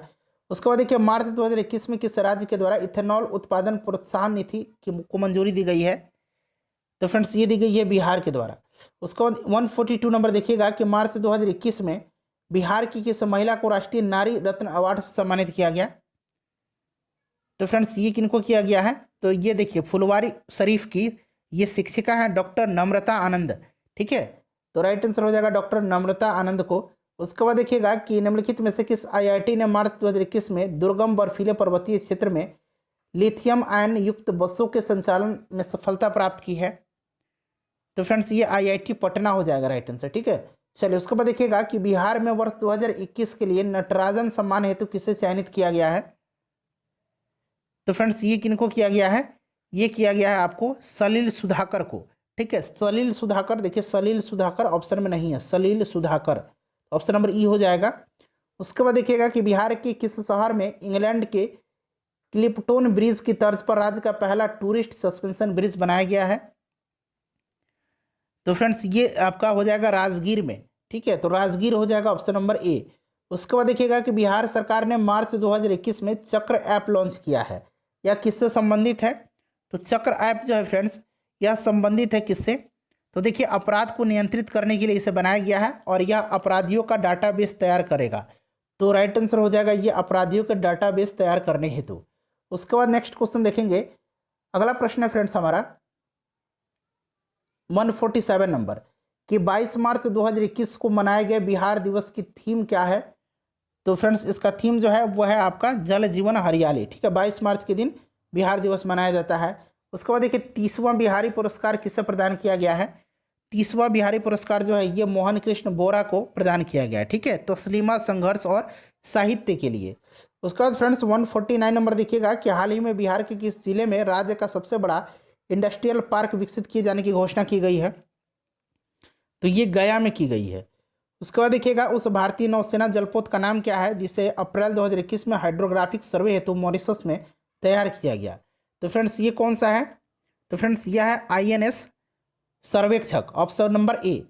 उसके बाद देखिए मार्च 2021 में किस राज्य के द्वारा इथेनॉल उत्पादन प्रोत्साहन नीति को मंजूरी दी गई है? तो फ्रेंड्स ये दी गई है बिहार के द्वारा। उसके बाद 142 नंबर देखिएगा कि मार्च 2021 में बिहार की किस महिला को राष्ट्रीय नारी रत्न अवार्ड से सम्मानित किया गया? तो फ्रेंड्स ये किनको किया गया है? तो ये देखिए फुलवारी शरीफ की ये शिक्षिका है डॉक्टर नम्रता आनंद। ठीक है, तो राइट आंसर हो जाएगा डॉक्टर नम्रता आनंद को। उसके बाद देखिएगा कि निम्नलिखित में से किस आईआईटी ने मार्च 2021 में दुर्गम बर्फीले पर्वतीय क्षेत्र में लिथियम आयन युक्त बसों के संचालन में सफलता प्राप्त की है? तो फ्रेंड्स ये आईआईटी पटना हो जाएगा राइट आंसर। ठीक है, चलिए उसके बाद देखिएगा कि बिहार में वर्ष 2021 के लिए नटराजन सम्मान हेतु किसे चयनित किया गया है? तो फ्रेंड्स ये किनको किया गया है? ये किया गया है आपको सलील सुधाकर को। ठीक है, सलील सुधाकर, देखिए सलील सुधाकर ऑप्शन में नहीं है, सलील सुधाकर, ऑप्शन नंबर ई हो जाएगा। उसके बाद देखिएगा कि बिहार के किस शहर में इंग्लैंड के क्लिप्टोन ब्रिज की तर्ज पर राज्य का पहला टूरिस्ट सस्पेंशन ब्रिज बनाया गया है? तो फ्रेंड्स ये आपका हो जाएगा राजगीर में। ठीक है, तो राजगीर हो जाएगा ऑप्शन नंबर ए। उसके बाद देखिएगा कि बिहार सरकार ने मार्च 2021 में चक्र ऐप लॉन्च किया है। यह किससे संबंधित है? तो चक्र ऐप जो है फ्रेंड्स, यह संबंधित है किससे? तो देखिए अपराध को नियंत्रित करने के लिए इसे बनाया गया है और यह अपराधियों का डाटाबेस तैयार करेगा। तो राइट आंसर हो जाएगा ये अपराधियों का डाटाबेस तैयार करने हेतु। उसके बाद नेक्स्ट क्वेश्चन देखेंगे। अगला प्रश्न है फ्रेंड्स हमारा 147 नंबर कि 22 मार्च 2021 को मनाए गए बिहार दिवस की थीम क्या है? तो फ्रेंड्स इसका थीम जो है वो है आपका जल जीवन हरियाली। ठीक है, 22 मार्च के दिन बिहार दिवस मनाया जाता है। उसके बाद देखिए 30वां बिहारी पुरस्कार किसे प्रदान किया गया है? 30वां बिहारी पुरस्कार जो है ये मोहन कृष्ण बोरा को प्रदान किया गया है। ठीक है, तस्लीमा संघर्ष और साहित्य के लिए। उसके बाद फ्रेंड्स 149 नंबर देखिएगा कि हाल ही में बिहार के किस जिले में राज्य का सबसे बड़ा इंडस्ट्रियल पार्क विकसित किए जाने की घोषणा की गई है? तो ये गया में की गई है। उसके बाद देखिएगा उस भारतीय नौसेना जलपोत का नाम क्या है जिसे अप्रैल 2021 में हाइड्रोग्राफिक सर्वे हेतु मॉरिशस में तैयार किया गया? तो फ्रेंड्स ये कौन सा है? तो फ्रेंड्स यह है INS सर्वेक्षक, ऑप्शन नंबर ए।